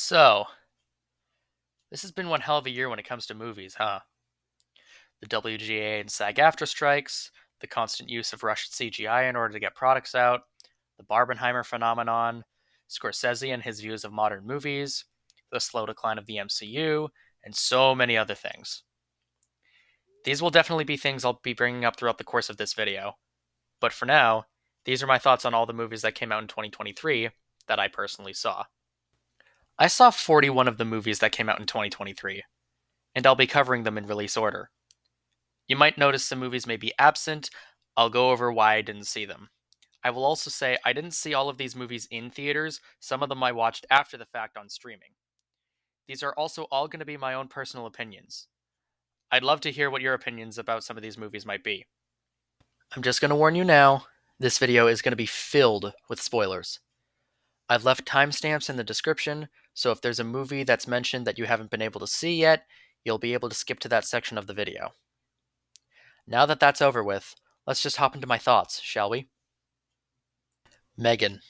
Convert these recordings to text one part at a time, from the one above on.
So, this has been one hell of a year when it comes to movies, huh? The WGA and SAG-AFTRA strikes, the constant use of Russian CGI in order to get products out, the Barbenheimer phenomenon, Scorsese and his views of modern movies, the slow decline of the MCU, and so many other things. These will definitely be things I'll be bringing up throughout the course of this video, but for now, these are my thoughts on all the movies that came out in 2023 that I personally saw. I saw 41 of the movies that came out in 2023, and I'll be covering them in release order. You might notice some movies may be absent. I'll go over why I didn't see them. I will also say I didn't see all of these movies in theaters, some of them I watched after the fact on streaming. These are also all going to be my own personal opinions. I'd love to hear what your opinions about some of these movies might be. I'm just going to warn you now, this video is going to be filled with spoilers. I've left timestamps in the description, so if there's a movie that's mentioned that you haven't been able to see yet, you'll be able to skip to that section of the video. Now that that's over with, let's just hop into my thoughts, shall we? Megan.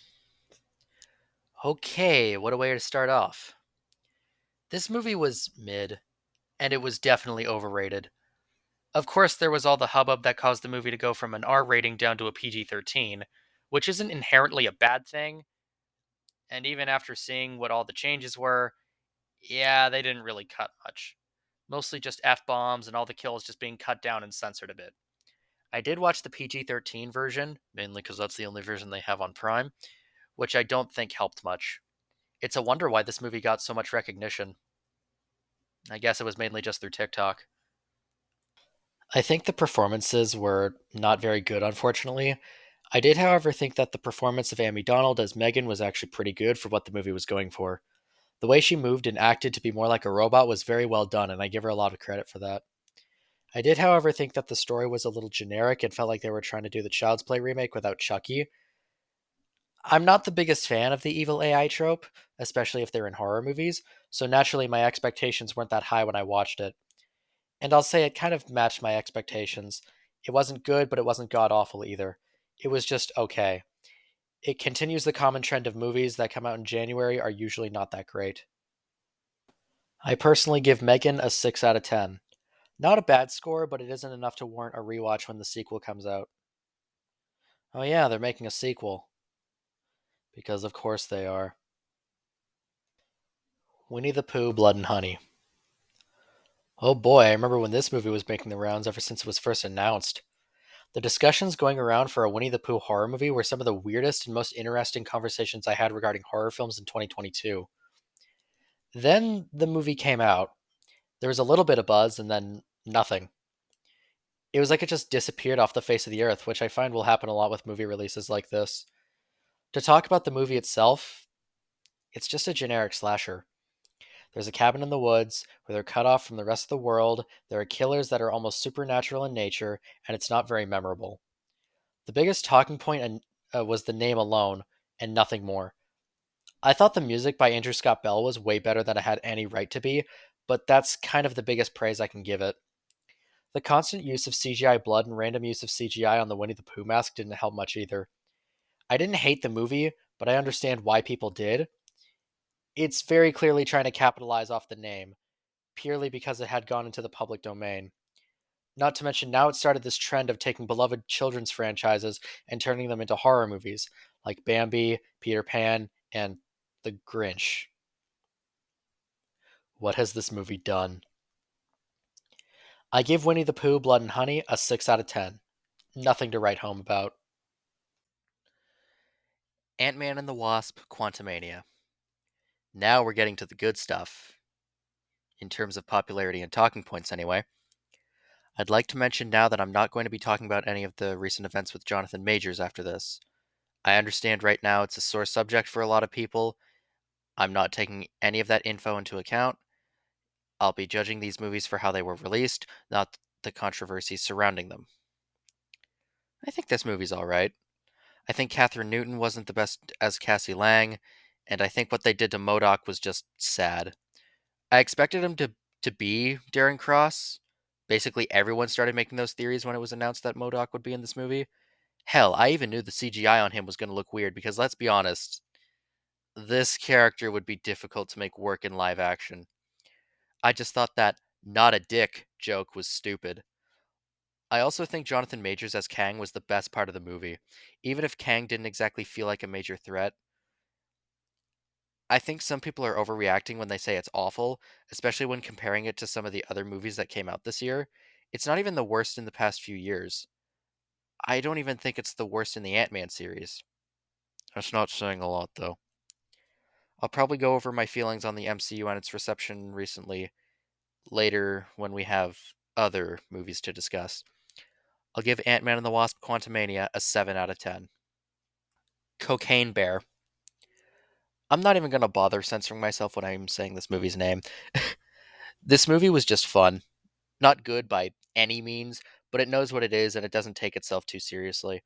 Okay, what a way to start off. This movie was mid, and it was definitely overrated. Of course, there was all the hubbub that caused the movie to go from an R rating down to a PG-13, which isn't inherently a bad thing, and even after seeing what all the changes were, yeah, they didn't really cut much. Mostly just F-bombs and all the kills just being cut down and censored a bit. I did watch the PG-13 version, mainly because that's the only version they have on Prime, which I don't think helped much. It's a wonder why this movie got so much recognition. I guess it was mainly just through TikTok. I think the performances were not very good, unfortunately. I did, however, think that the performance of Amy Donald as Megan was actually pretty good for what the movie was going for. The way she moved and acted to be more like a robot was very well done, and I give her a lot of credit for that. I did, however, think that the story was a little generic and felt like they were trying to do the Child's Play remake without Chucky. I'm not the biggest fan of the evil AI trope, especially if they're in horror movies, so naturally my expectations weren't that high when I watched it. And I'll say it kind of matched my expectations. It wasn't good, but it wasn't god awful either. It was just okay. It continues the common trend of movies that come out in January are usually not that great. I personally give Megan a 6 out of 10. Not a bad score, but it isn't enough to warrant a rewatch when the sequel comes out. Oh yeah, they're making a sequel. Because of course they are. Winnie the Pooh, Blood and Honey. Oh boy, I remember when this movie was making the rounds ever since it was first announced. The discussions going around for a Winnie the Pooh horror movie were some of the weirdest and most interesting conversations I had regarding horror films in 2022. Then the movie came out. There was a little bit of buzz and then nothing. It was like it just disappeared off the face of the earth, which I find will happen a lot with movie releases like this. To talk about the movie itself, it's just a generic slasher. There's a cabin in the woods where they're cut off from the rest of the world, there are killers that are almost supernatural in nature, and it's not very memorable. The biggest talking point was the name alone, and nothing more. I thought the music by Andrew Scott Bell was way better than it had any right to be, but that's kind of the biggest praise I can give it. The constant use of CGI blood and random use of CGI on the Winnie the Pooh mask didn't help much either. I didn't hate the movie, but I understand why people did. It's very clearly trying to capitalize off the name, purely because it had gone into the public domain. Not to mention, now it started this trend of taking beloved children's franchises and turning them into horror movies, like Bambi, Peter Pan, and The Grinch. What has this movie done? I give Winnie the Pooh, Blood and Honey a 6 out of 10. Nothing to write home about. Ant-Man and the Wasp, Quantumania. Now we're getting to the good stuff. In terms of popularity and talking points, anyway. I'd like to mention now that I'm not going to be talking about any of the recent events with Jonathan Majors after this. I understand right now it's a sore subject for a lot of people. I'm not taking any of that info into account. I'll be judging these movies for how they were released, not the controversies surrounding them. I think this movie's alright. I think Catherine Newton wasn't the best as Cassie Lang, and I think what they did to MODOK was just sad. I expected him to be Darren Cross. Basically, everyone started making those theories when it was announced that MODOK would be in this movie. Hell, I even knew the CGI on him was going to look weird because let's be honest, This character would be difficult to make work in live action. I just thought that not a dick joke was stupid. I also think Jonathan Majors as Kang was the best part of the movie. Even if Kang didn't exactly feel like a major threat, I think some people are overreacting when they say it's awful, especially when comparing it to some of the other movies that came out this year. It's not even the worst in the past few years. I don't even think it's the worst in the AntMan series. That's not saying a lot, though. I'll probably go over my feelings on the MCU and its reception recently later when we have other movies to discuss. I'll give Ant-Man and the Wasp: Quantumania a 7 out of 10. Cocaine Bear. I'm not even going to bother censoring myself when I'm saying this movie's name. This movie was just fun. Not good by any means, but it knows what it is and it doesn't take itself too seriously.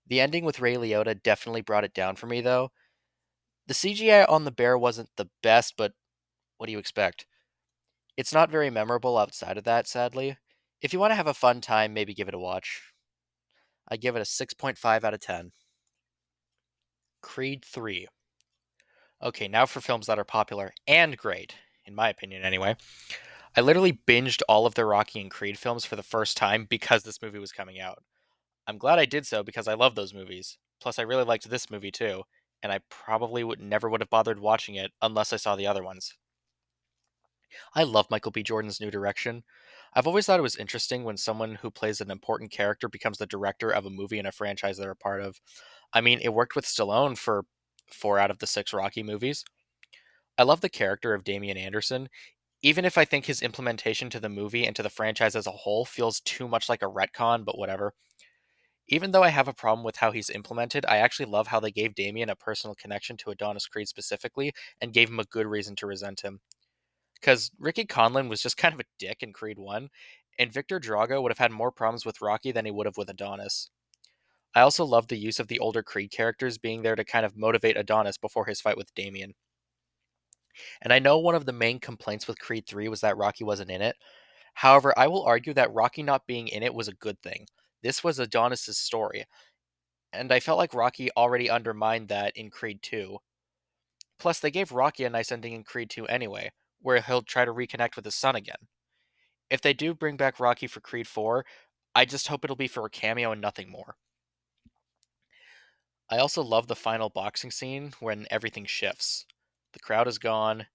The ending with Ray Liotta definitely brought it down for me, though. The CGI on the bear wasn't the best, but what do you expect? It's not very memorable outside of that, sadly. If you want to have a fun time, maybe give it a watch. I give it a 6.5 out of 10. Creed 3. Okay, now for films that are popular and great, in my opinion anyway. I literally binged all of the Rocky and Creed films for the first time because this movie was coming out. I'm glad I did so because I love those movies. Plus, I really liked this movie too, and I probably would have bothered watching it unless I saw the other ones. I love Michael B. Jordan's new direction. I've always thought it was interesting when someone who plays an important character becomes the director of a movie in a franchise they're a part of. I mean, it worked with Stallone for 4 out of the 6 Rocky movies. I love the character of Damian Anderson, even if I think his implementation to the movie and to the franchise as a whole feels too much like a retcon, but whatever. Even though I have a problem with how he's implemented, I actually love how they gave Damien a personal connection to Adonis Creed specifically and gave him a good reason to resent him. Because Ricky Conlon was just kind of a dick in Creed 1, and Victor Drago would have had more problems with Rocky than he would have with Adonis. I also love the use of the older Creed characters being there to kind of motivate Adonis before his fight with Damien. And I know one of the main complaints with Creed 3 was that Rocky wasn't in it. However, I will argue that Rocky not being in it was a good thing. This was Adonis's story, and I felt like Rocky already undermined that in Creed 2. Plus, they gave Rocky a nice ending in Creed 2 anyway, where he'll try to reconnect with his son again. If they do bring back Rocky for Creed 4, I just hope it'll be for a cameo and nothing more. I also love the final boxing scene when everything shifts. The crowd is gone,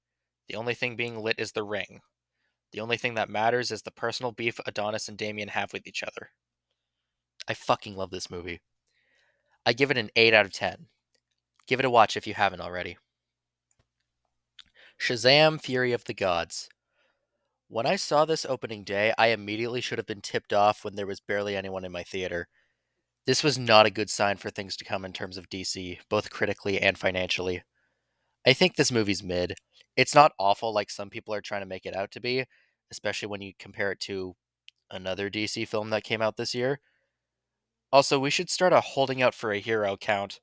the only thing being lit is the ring. The only thing that matters is the personal beef Adonis and Damien have with each other. I fucking love this movie. I give it an 8 out of 10. Give it a watch if you haven't already. Shazam! Fury of the Gods. When I saw this opening day, I immediately should have been tipped off when there was barely anyone in my theater. This was not a good sign for things to come in terms of DC, both critically and financially. I think this movie's mid. It's not awful like some people are trying to make it out to be, especially when you compare it to another DC film that came out this year. Also, we should start a holding out for a hero count.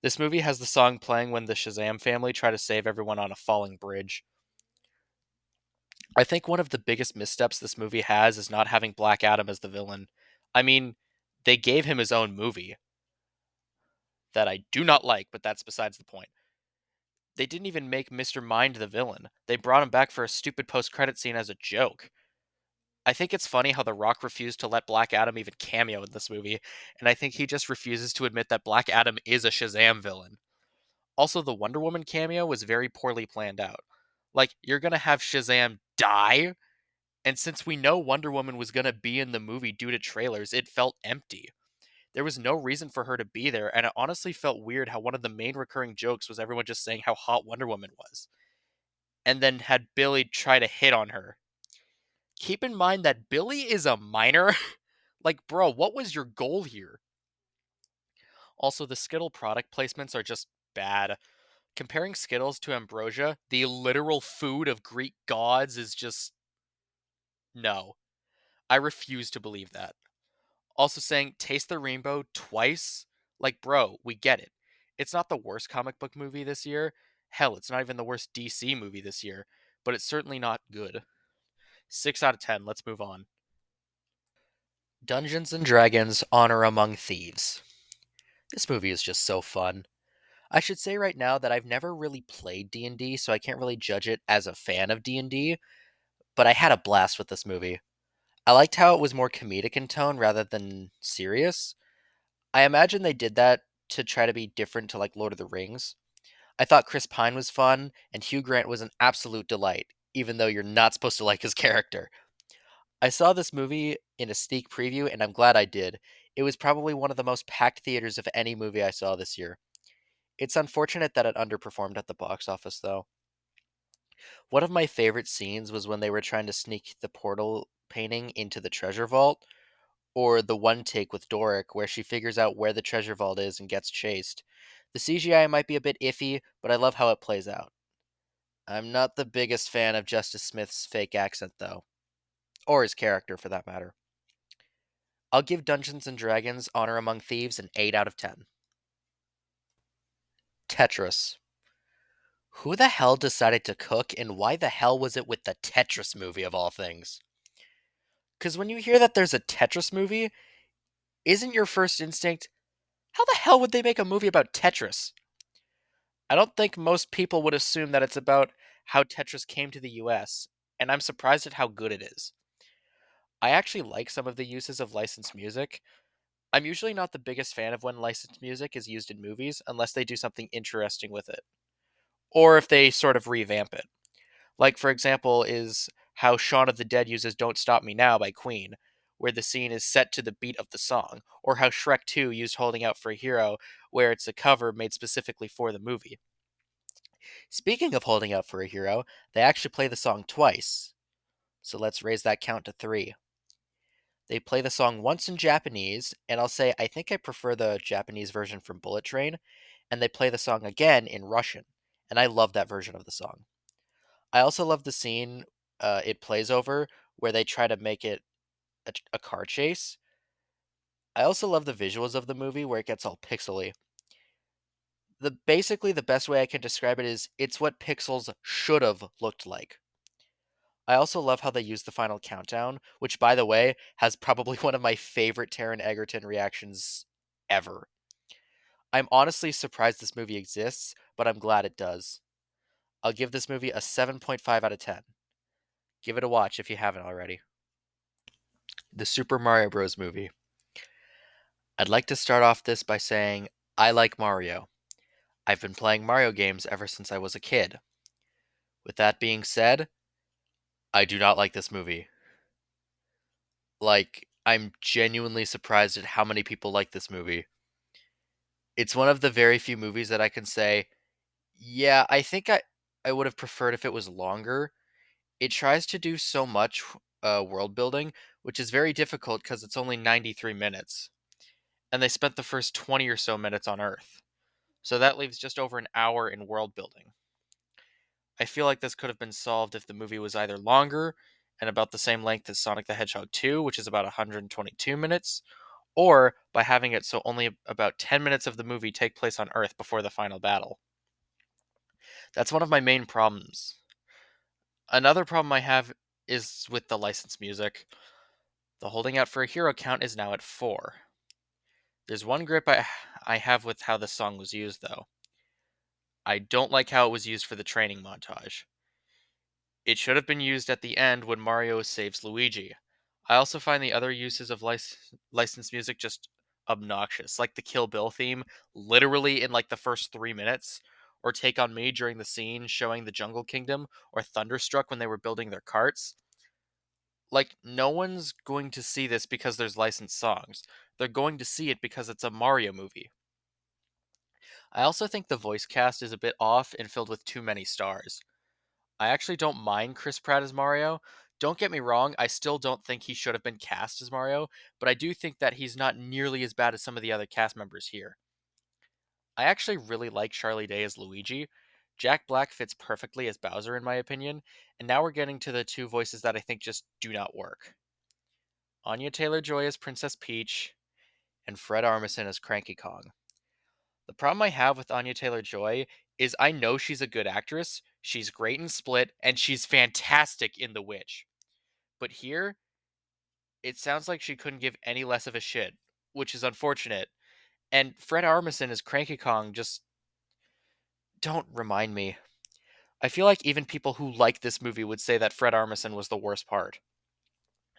This movie has the song playing when the Shazam family try to save everyone on a falling bridge. I think one of the biggest missteps this movie has is not having Black Adam as the villain. I mean, they gave him his own movie that I do not like, but that's besides the point. They didn't even make Mr. Mind the villain. They brought him back for a stupid post-credit scene as a joke. I think it's funny how The Rock refused to let Black Adam even cameo in this movie, and I think he just refuses to admit that Black Adam is a Shazam villain. Also, the Wonder Woman cameo was very poorly planned out. Like, you're gonna have Shazam die? And since we know Wonder Woman was gonna be in the movie due to trailers, it felt empty. There was no reason for her to be there, and it honestly felt weird how one of the main recurring jokes was everyone just saying how hot Wonder Woman was, and then had Billy try to hit on her. Keep in mind that Billy is a minor. Like, bro, what was your goal here? Also, the Skittle product placements are just bad. Comparing Skittles to ambrosia, the literal food of Greek gods, is just no. I refuse to believe that. Also saying taste the rainbow twice? Like, bro, we get it. It's not the worst comic book movie this year. Hell, it's not even the worst DC movie this year, but it's certainly not good. 6 out of 10, let's move on. Dungeons and Dragons: Honor Among Thieves. This movie is just so fun. I should say right now that I've never really played D&D, so I can't really judge it as a fan of D&D, but I had a blast with this movie. I liked how it was more comedic in tone rather than serious. I imagine they did that to try to be different to like Lord of the Rings. I thought Chris Pine was fun, and Hugh Grant was an absolute delight, even though you're not supposed to like his character. I saw this movie in a sneak preview, and I'm glad I did. It was probably one of the most packed theaters of any movie I saw this year. It's unfortunate that it underperformed at the box office, though. One of my favorite scenes was when they were trying to sneak the portal painting into the treasure vault, or the one take with Doric, where she figures out where the treasure vault is and gets chased. The CGI might be a bit iffy, but I love how it plays out. I'm not the biggest fan of Justice Smith's fake accent, though, or his character for that matter. I'll give Dungeons and Dragons Honor Among Thieves an 8 out of 10. Tetris. Who the hell decided to cook, and why the hell was it with the Tetris movie of all things? Because when you hear that there's a Tetris movie, isn't your first instinct, how the hell would they make a movie about Tetris? I don't think most people would assume that it's about how Tetris came to the US, and I'm surprised at how good it is. I actually like some of the uses of licensed music. I'm usually not the biggest fan of when licensed music is used in movies unless they do something interesting with it, or if they sort of revamp it. Like, for example, is how Shaun of the Dead uses Don't Stop Me Now by Queen, where the scene is set to the beat of the song, or how Shrek 2 used Holding Out for a Hero, where it's a cover made specifically for the movie. Speaking of Holding Out for a Hero, they actually play the song twice, so let's raise that count to 3. They play the song once in Japanese, and I'll say I think I prefer the Japanese version from Bullet Train, and they play the song again in Russian, and I love that version of the song. I also love the scene it plays over where they try to make it a car chase. I also love the visuals of the movie where it gets all pixely. Basically the best way I can describe it is it's what Pixels should have looked like. I also love how they use the final countdown, which by the way has probably one of my favorite Taron Egerton reactions ever. I'm honestly surprised this movie exists, but I'm glad it does. I'll give this movie a 7.5 out of 10. Give it a watch if you haven't already. The Super Mario Bros. Movie. I'd like to start off this by saying I like Mario. I've been playing Mario games ever since I was a kid. With that being said, I do not like this movie. Like, I'm genuinely surprised at how many people like this movie. It's one of the very few movies that I can say, yeah, I would have preferred if it was longer. It tries to do so much world building, which is very difficult because it's only 93 minutes. And they spent the first 20 or so minutes on Earth. So that leaves just over an hour in world building. I feel like this could have been solved if the movie was either longer and about the same length as Sonic the Hedgehog 2, which is about 122 minutes, or by having it so only about 10 minutes of the movie take place on Earth before the final battle. That's one of my main problems. Another problem I have is with the licensed music. The Holding Out for a Hero count is now at 4. There's one grip I have with how this song was used, though. I don't like how it was used for the training montage. It should have been used at the end when Mario saves Luigi. I also find the other uses of licensed music just obnoxious, like the Kill Bill theme, literally in like the first 3 minutes, or Take on Me during the scene showing the Jungle Kingdom, or Thunderstruck when they were building their carts. Like, no one's going to see this because there's licensed songs. They're going to see it because it's a Mario movie. I also think the voice cast is a bit off and filled with too many stars. I actually don't mind Chris Pratt as Mario. Don't get me wrong, I still don't think he should have been cast as Mario, but I do think that he's not nearly as bad as some of the other cast members here. I actually really like Charlie Day as Luigi. Jack Black fits perfectly as Bowser, in my opinion, and now we're getting to the two voices that I think just do not work. Anya Taylor-Joy as Princess Peach, and Fred Armisen as Cranky Kong. The problem I have with Anya Taylor-Joy is I know she's a good actress, she's great in Split, and she's fantastic in The Witch. But here, it sounds like she couldn't give any less of a shit, which is unfortunate. And Fred Armisen as Cranky Kong just Don't remind me. I feel like even people who like this movie would say that Fred Armisen was the worst part.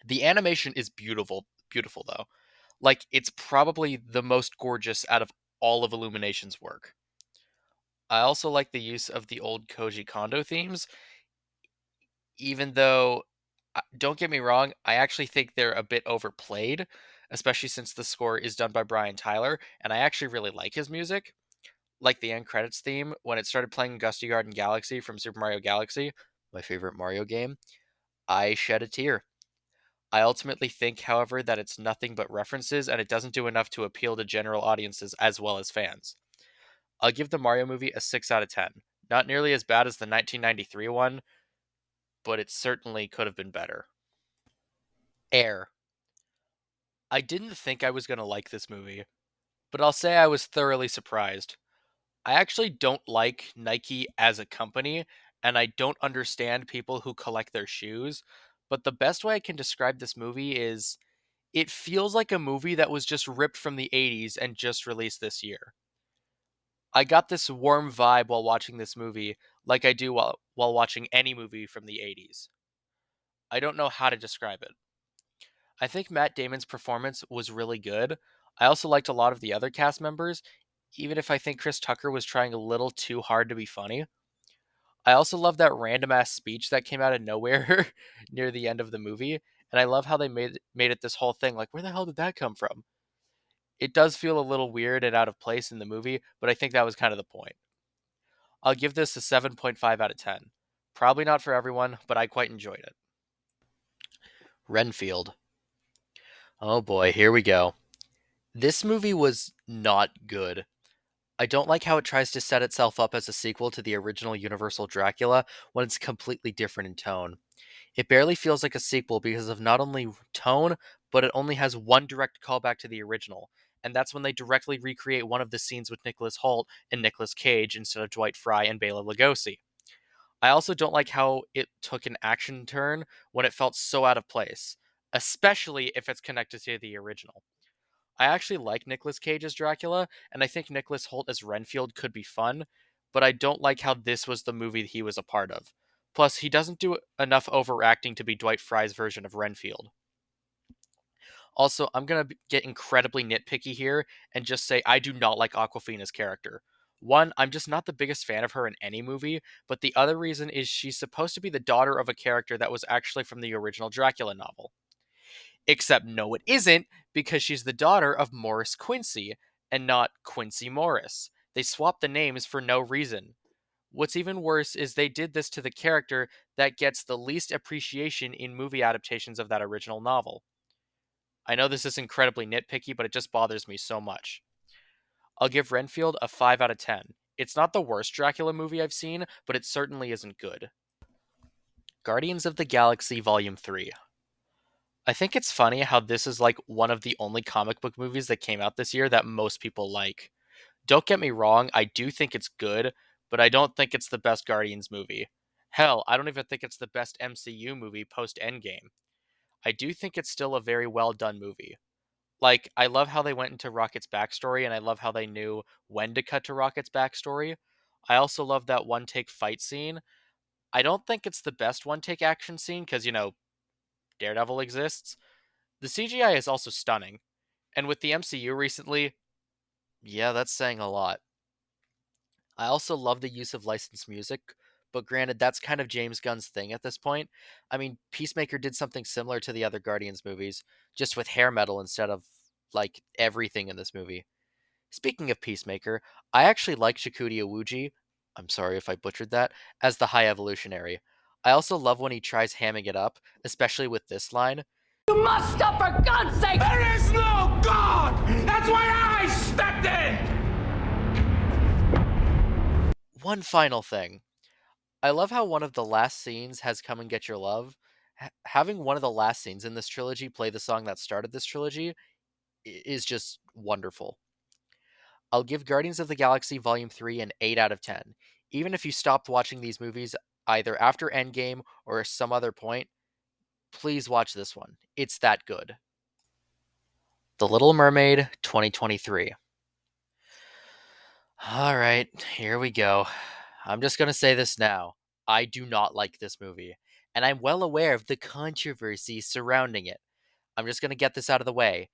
The animation is beautiful though. Like, it's probably the most gorgeous out of all of Illumination's work. I also like the use of the old Koji Kondo themes, even though, don't get me wrong, I actually think they're a bit overplayed, especially since the score is done by Brian Tyler, and I actually really like his music. Like the end credits theme, when it started playing Gusty Garden Galaxy from Super Mario Galaxy, my favorite Mario game, I shed a tear. I ultimately think, however, that it's nothing but references and it doesn't do enough to appeal to general audiences as well as fans. I'll give the Mario movie a 6 out of 10. Not nearly as bad as the 1993 one, but it certainly could have been better. Air. I didn't think I was going to like this movie, but I'll say I was thoroughly surprised. I actually don't like Nike as a company, and I don't understand people who collect their shoes, but the best way I can describe this movie is it feels like a movie that was just ripped from the 80s and just released this year. I got this warm vibe while watching this movie, like I do while watching any movie from the 80s. I don't know how to describe it. I think Matt Damon's performance was really good. I also liked a lot of the other cast members, even if I think Chris Tucker was trying a little too hard to be funny. I also love that random ass speech that came out of nowhere near the end of the movie, and I love how they made it this whole thing. Like, where the hell did that come from? It does feel a little weird and out of place in the movie, but I think that was kind of the point. I'll give this a 7.5 out of 10. Probably not for everyone, but I quite enjoyed it. Renfield. Oh boy, here we go. This movie was not good. I don't like how it tries to set itself up as a sequel to the original Universal Dracula when it's completely different in tone. It barely feels like a sequel because of not only tone, but it only has one direct callback to the original, and that's when they directly recreate one of the scenes with Nicholas Hoult and Nicolas Cage instead of Dwight Fry and Bela Lugosi. I also don't like how it took an action turn when it felt so out of place, especially if it's connected to the original. I actually like Nicolas Cage as Dracula, and I think Nicholas Hoult as Renfield could be fun, but I don't like how this was the movie he was a part of. Plus, he doesn't do enough overacting to be Dwight Fry's version of Renfield. Also, I'm going to get incredibly nitpicky here and just say I do not like Aquafina's character. One, I'm just not the biggest fan of her in any movie, but the other reason is she's supposed to be the daughter of a character that was actually from the original Dracula novel. Except no, it isn't, because she's the daughter of Morris Quincy and not Quincy Morris. They swapped the names for no reason. What's even worse is they did this to the character that gets the least appreciation in movie adaptations of that original novel. I know this is incredibly nitpicky, but it just bothers me so much. I'll give Renfield a 5 out of 10. It's not the worst Dracula movie I've seen, but it certainly isn't good. Guardians of the Galaxy Volume 3. I think it's funny how this is like one of the only comic book movies that came out this year that most people like. Don't get me wrong, I do think it's good, but I don't think it's the best Guardians movie. Hell, I don't even think it's the best MCU movie post Endgame. I do think it's still a very well done movie. Like, I love how they went into Rocket's backstory, and I love how they knew when to cut to Rocket's backstory. I also love that one take fight scene. I don't think it's the best one take action scene because, Daredevil exists. The CGI is also stunning. And with the MCU recently, yeah, that's saying a lot. I also love the use of licensed music, but granted, that's kind of James Gunn's thing at this point. I mean, Peacemaker did something similar to the other Guardians movies, just with hair metal instead of, like, everything in this movie. Speaking of Peacemaker, I actually like Shikuti Iwuji, I'm sorry if I butchered that, as the High Evolutionary. I also love when he tries hamming it up, especially with this line. You must stop, for God's sake! There is no God! That's why I stepped in! One final thing. I love how one of the last scenes has Come and Get Your Love. Having one of the last scenes in this trilogy play the song that started this trilogy is just wonderful. I'll give Guardians of the Galaxy Volume 3 an 8 out of 10. Even if you stopped watching these movies either after Endgame or some other point, please watch this one. It's that good. The Little Mermaid 2023. All right, here we go. I'm just going to say this now. I do not like this movie, and I'm well aware of the controversy surrounding it. I'm just going to get this out of the way.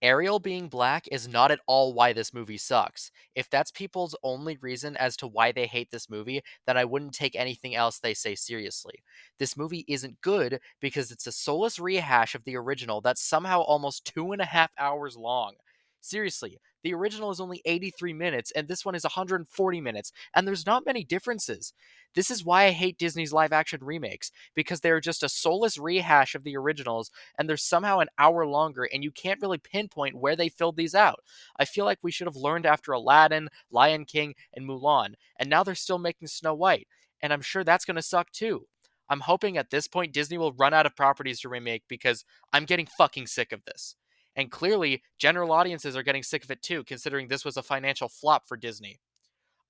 Ariel being black is not at all why this movie sucks. If that's people's only reason as to why they hate this movie, then I wouldn't take anything else they say seriously. This movie isn't good because it's a soulless rehash of the original that's somehow almost 2.5 hours long. Seriously, the original is only 83 minutes and this one is 140 minutes, and there's not many differences. This is why I hate Disney's live action remakes, because they're just a soulless rehash of the originals and they're somehow an hour longer, and you can't really pinpoint where they filled these out. I feel like we should have learned after Aladdin, Lion King, and Mulan, and now they're still making Snow White, and I'm sure that's going to suck too. I'm hoping at this point Disney will run out of properties to remake because I'm getting fucking sick of this. And clearly, general audiences are getting sick of it too, considering this was a financial flop for Disney.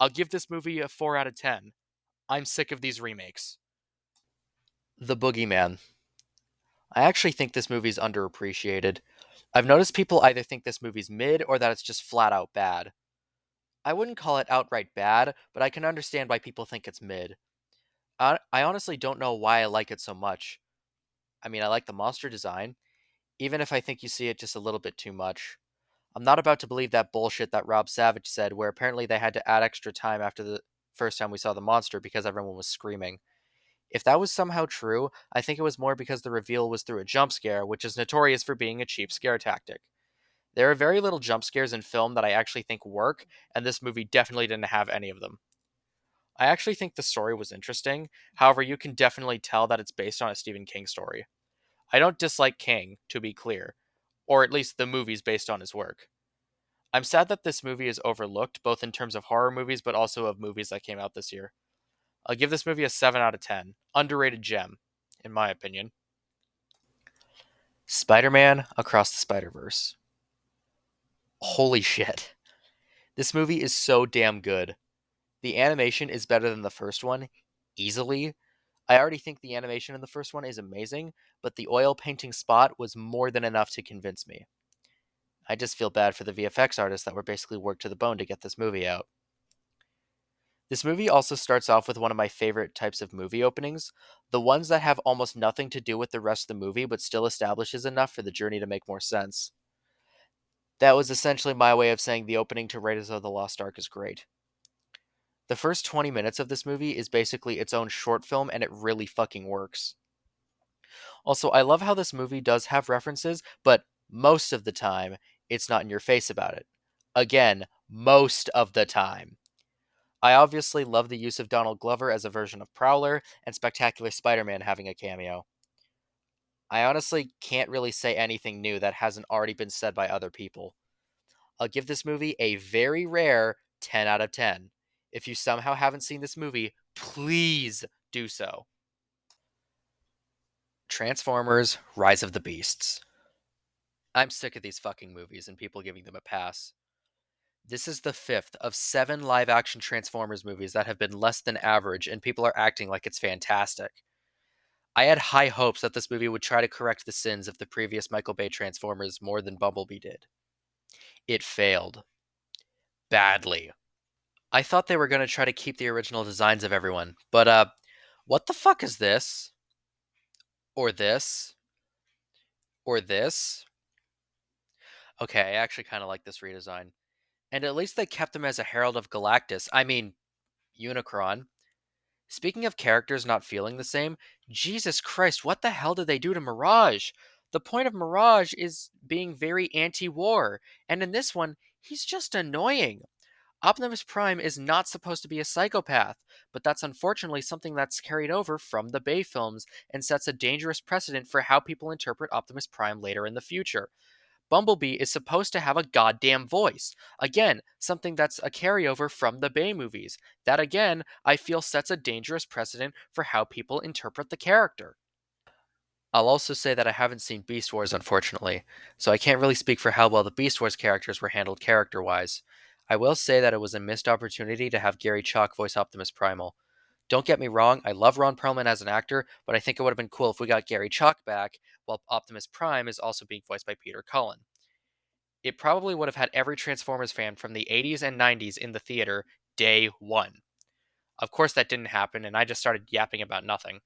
I'll give this movie a 4 out of 10. I'm sick of these remakes. The Boogeyman. I actually think this movie's underappreciated. I've noticed people either think this movie's mid or that it's just flat out bad. I wouldn't call it outright bad, but I can understand why people think it's mid. I honestly don't know why I like it so much. I mean, I like the monster design, even if I think you see it just a little bit too much. I'm not about to believe that bullshit that Rob Savage said, where apparently they had to add extra time after the first time we saw the monster because everyone was screaming. If that was somehow true, I think it was more because the reveal was through a jump scare, which is notorious for being a cheap scare tactic. There are very little jump scares in film that I actually think work, and this movie definitely didn't have any of them. I actually think the story was interesting, however, you can definitely tell that it's based on a Stephen King story. I don't dislike King, to be clear, or at least the movies based on his work. I'm sad that this movie is overlooked, both in terms of horror movies but also of movies that came out this year. I'll give this movie a 7 out of 10. Underrated gem, in my opinion. Spider Man Across the Spider Verse. Holy shit. This movie is so damn good. The animation is better than the first one, easily. I already think the animation in the first one is amazing, but the oil painting spot was more than enough to convince me. I just feel bad for the VFX artists that were basically worked to the bone to get this movie out. This movie also starts off with one of my favorite types of movie openings, the ones that have almost nothing to do with the rest of the movie but still establishes enough for the journey to make more sense. That was essentially my way of saying the opening to Raiders of the Lost Ark is great. The first 20 minutes of this movie is basically its own short film and it really fucking works. Also, I love how this movie does have references, but most of the time, it's not in your face about it. Again, most of the time. I obviously love the use of Donald Glover as a version of Prowler and Spectacular Spider Man having a cameo. I honestly can't really say anything new that hasn't already been said by other people. I'll give this movie a very rare 10 out of 10. If you somehow haven't seen this movie, please do so. Transformers Rise of the Beasts. I'm sick of these fucking movies and people giving them a pass. This is the fifth of 7 live action Transformers movies that have been less than average, and people are acting like it's fantastic. I had high hopes that this movie would try to correct the sins of the previous Michael Bay Transformers more than Bumblebee did. It failed. Badly. I thought they were going to try to keep the original designs of everyone, but what the fuck is this? Or this? Or this? Okay, I actually kind of like this redesign. And at least they kept him as a Herald of Galactus. I mean, Unicron. Speaking of characters not feeling the same, Jesus Christ, what the hell did they do to Mirage? The point of Mirage is being very anti war, and in this one, he's just annoying. Optimus Prime is not supposed to be a psychopath, but that's unfortunately something that's carried over from the Bay films and sets a dangerous precedent for how people interpret Optimus Prime later in the future. Bumblebee is supposed to have a goddamn voice. Again, something that's a carryover from the Bay movies. That again, I feel sets a dangerous precedent for how people interpret the character. I'll also say that I haven't seen Beast Wars, unfortunately, so I can't really speak for how well the Beast Wars characters were handled character wise. I will say that it was a missed opportunity to have Gary Chalk voice Optimus Primal. Don't get me wrong, I love Ron Perlman as an actor, but I think it would have been cool if we got Gary Chalk back while Optimus Prime is also being voiced by Peter Cullen. It probably would have had every Transformers fan from the 80s and 90s in the theater day one. Of course, that didn't happen, and I just started yapping about nothing.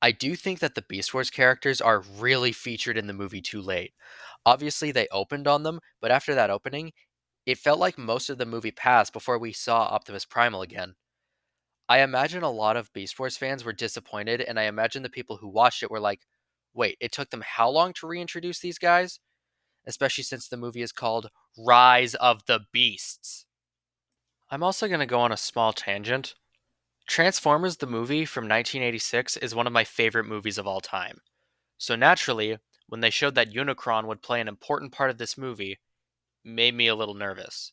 I do think that the Beast Wars characters are really featured in the movie too late. Obviously, they opened on them, but after that opening, it felt like most of the movie passed before we saw Optimus Primal again. I imagine a lot of Beast Wars fans were disappointed, and I imagine the people who watched it were like, wait, it took them how long to reintroduce these guys? Especially since the movie is called Rise of the Beasts. I'm also going to go on a small tangent. Transformers the movie from 1986 is one of my favorite movies of all time. So naturally, when they showed that Unicron would play an important part of this movie, made me a little nervous.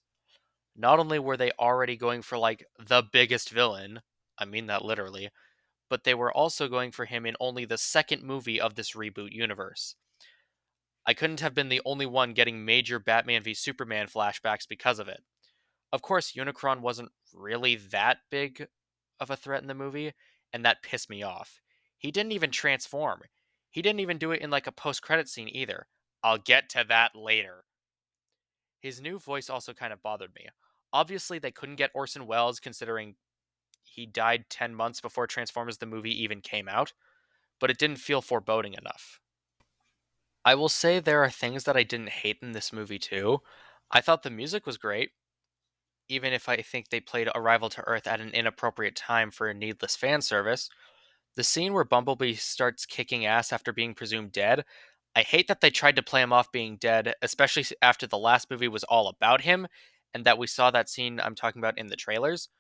Not only were they already going for like the biggest villain, I mean that literally, but they were also going for him in only the second movie of this reboot universe. I couldn't have been the only one getting major Batman v Superman flashbacks because of it. Of course, Unicron wasn't really that big of a threat in the movie, and that pissed me off. He didn't even transform. He didn't even do it in like a post-credit scene either. I'll get to that later. His new voice also kind of bothered me. Obviously, they couldn't get Orson Welles considering he died 10 months before Transformers the movie even came out, but it didn't feel foreboding enough. I will say there are things that I didn't hate in this movie too. I thought the music was great, even if I think they played Arrival to Earth at an inappropriate time for a needless fan service. The scene where Bumblebee starts kicking ass after being presumed dead, I hate that they tried to play him off being dead, especially after the last movie was all about him, and that we saw that scene I'm talking about in the trailers.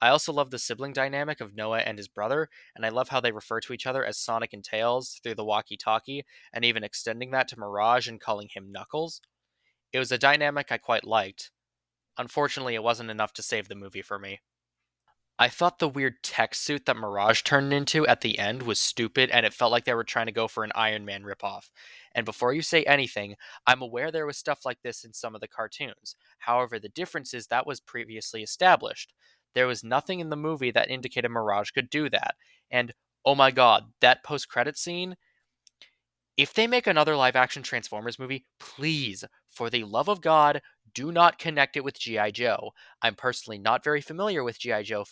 I also love the sibling dynamic of Noah and his brother, and I love how they refer to each other as Sonic and Tails through the walkie talkie, and even extending that to Mirage and calling him Knuckles. It was a dynamic I quite liked. Unfortunately, it wasn't enough to save the movie for me. I thought the weird tech suit that Mirage turned into at the end was stupid, and it felt like they were trying to go for an Iron Man ripoff. And before you say anything, I'm aware there was stuff like this in some of the cartoons. However, the difference is that was previously established. There was nothing in the movie that indicated Mirage could do that. And oh my god, that post credit scene, if they make another live action Transformers movie, please, for the love of God, do not connect it with G.I. Joe. I'm personally not very familiar with G.I. Joe,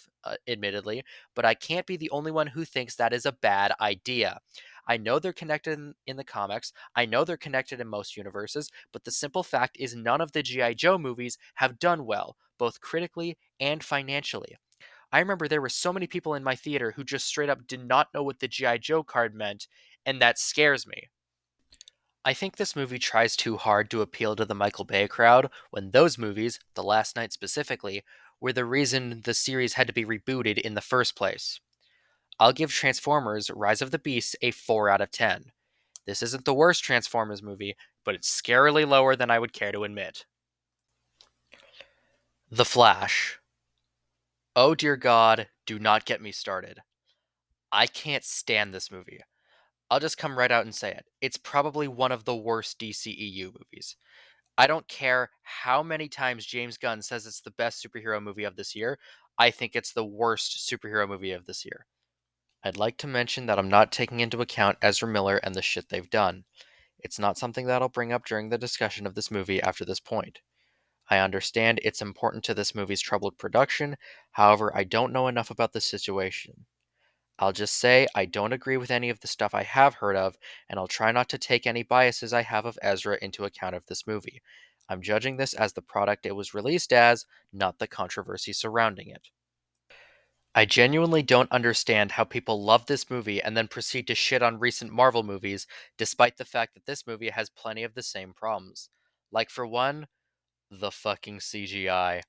admittedly, but I can't be the only one who thinks that is a bad idea. I know they're connected in the comics, I know they're connected in most universes, but the simple fact is none of the G.I. Joe movies have done well, both critically and financially. I remember there were so many people in my theater who just straight up did not know what the G.I. Joe card meant, and that scares me. I think this movie tries too hard to appeal to the Michael Bay crowd when those movies, The Last Night specifically, were the reason the series had to be rebooted in the first place. I'll give Transformers Rise of the Beasts a 4 out of 10. This isn't the worst Transformers movie, but it's scarily lower than I would care to admit. The Flash. Oh dear God, do not get me started. I can't stand this movie. I'll just come right out and say it. It's probably one of the worst DCEU movies. I don't care how many times James Gunn says it's the best superhero movie of this year. I think it's the worst superhero movie of this year. I'd like to mention that I'm not taking into account Ezra Miller and the shit they've done. It's not something that I'll bring up during the discussion of this movie after this point. I understand it's important to this movie's troubled production, however, I don't know enough about the situation. I'll just say I don't agree with any of the stuff I have heard of, and I'll try not to take any biases I have of Ezra into account of this movie. I'm judging this as the product it was released as, not the controversy surrounding it. I genuinely don't understand how people love this movie and then proceed to shit on recent Marvel movies, despite the fact that this movie has plenty of the same problems. Like, for one, the fucking CGI.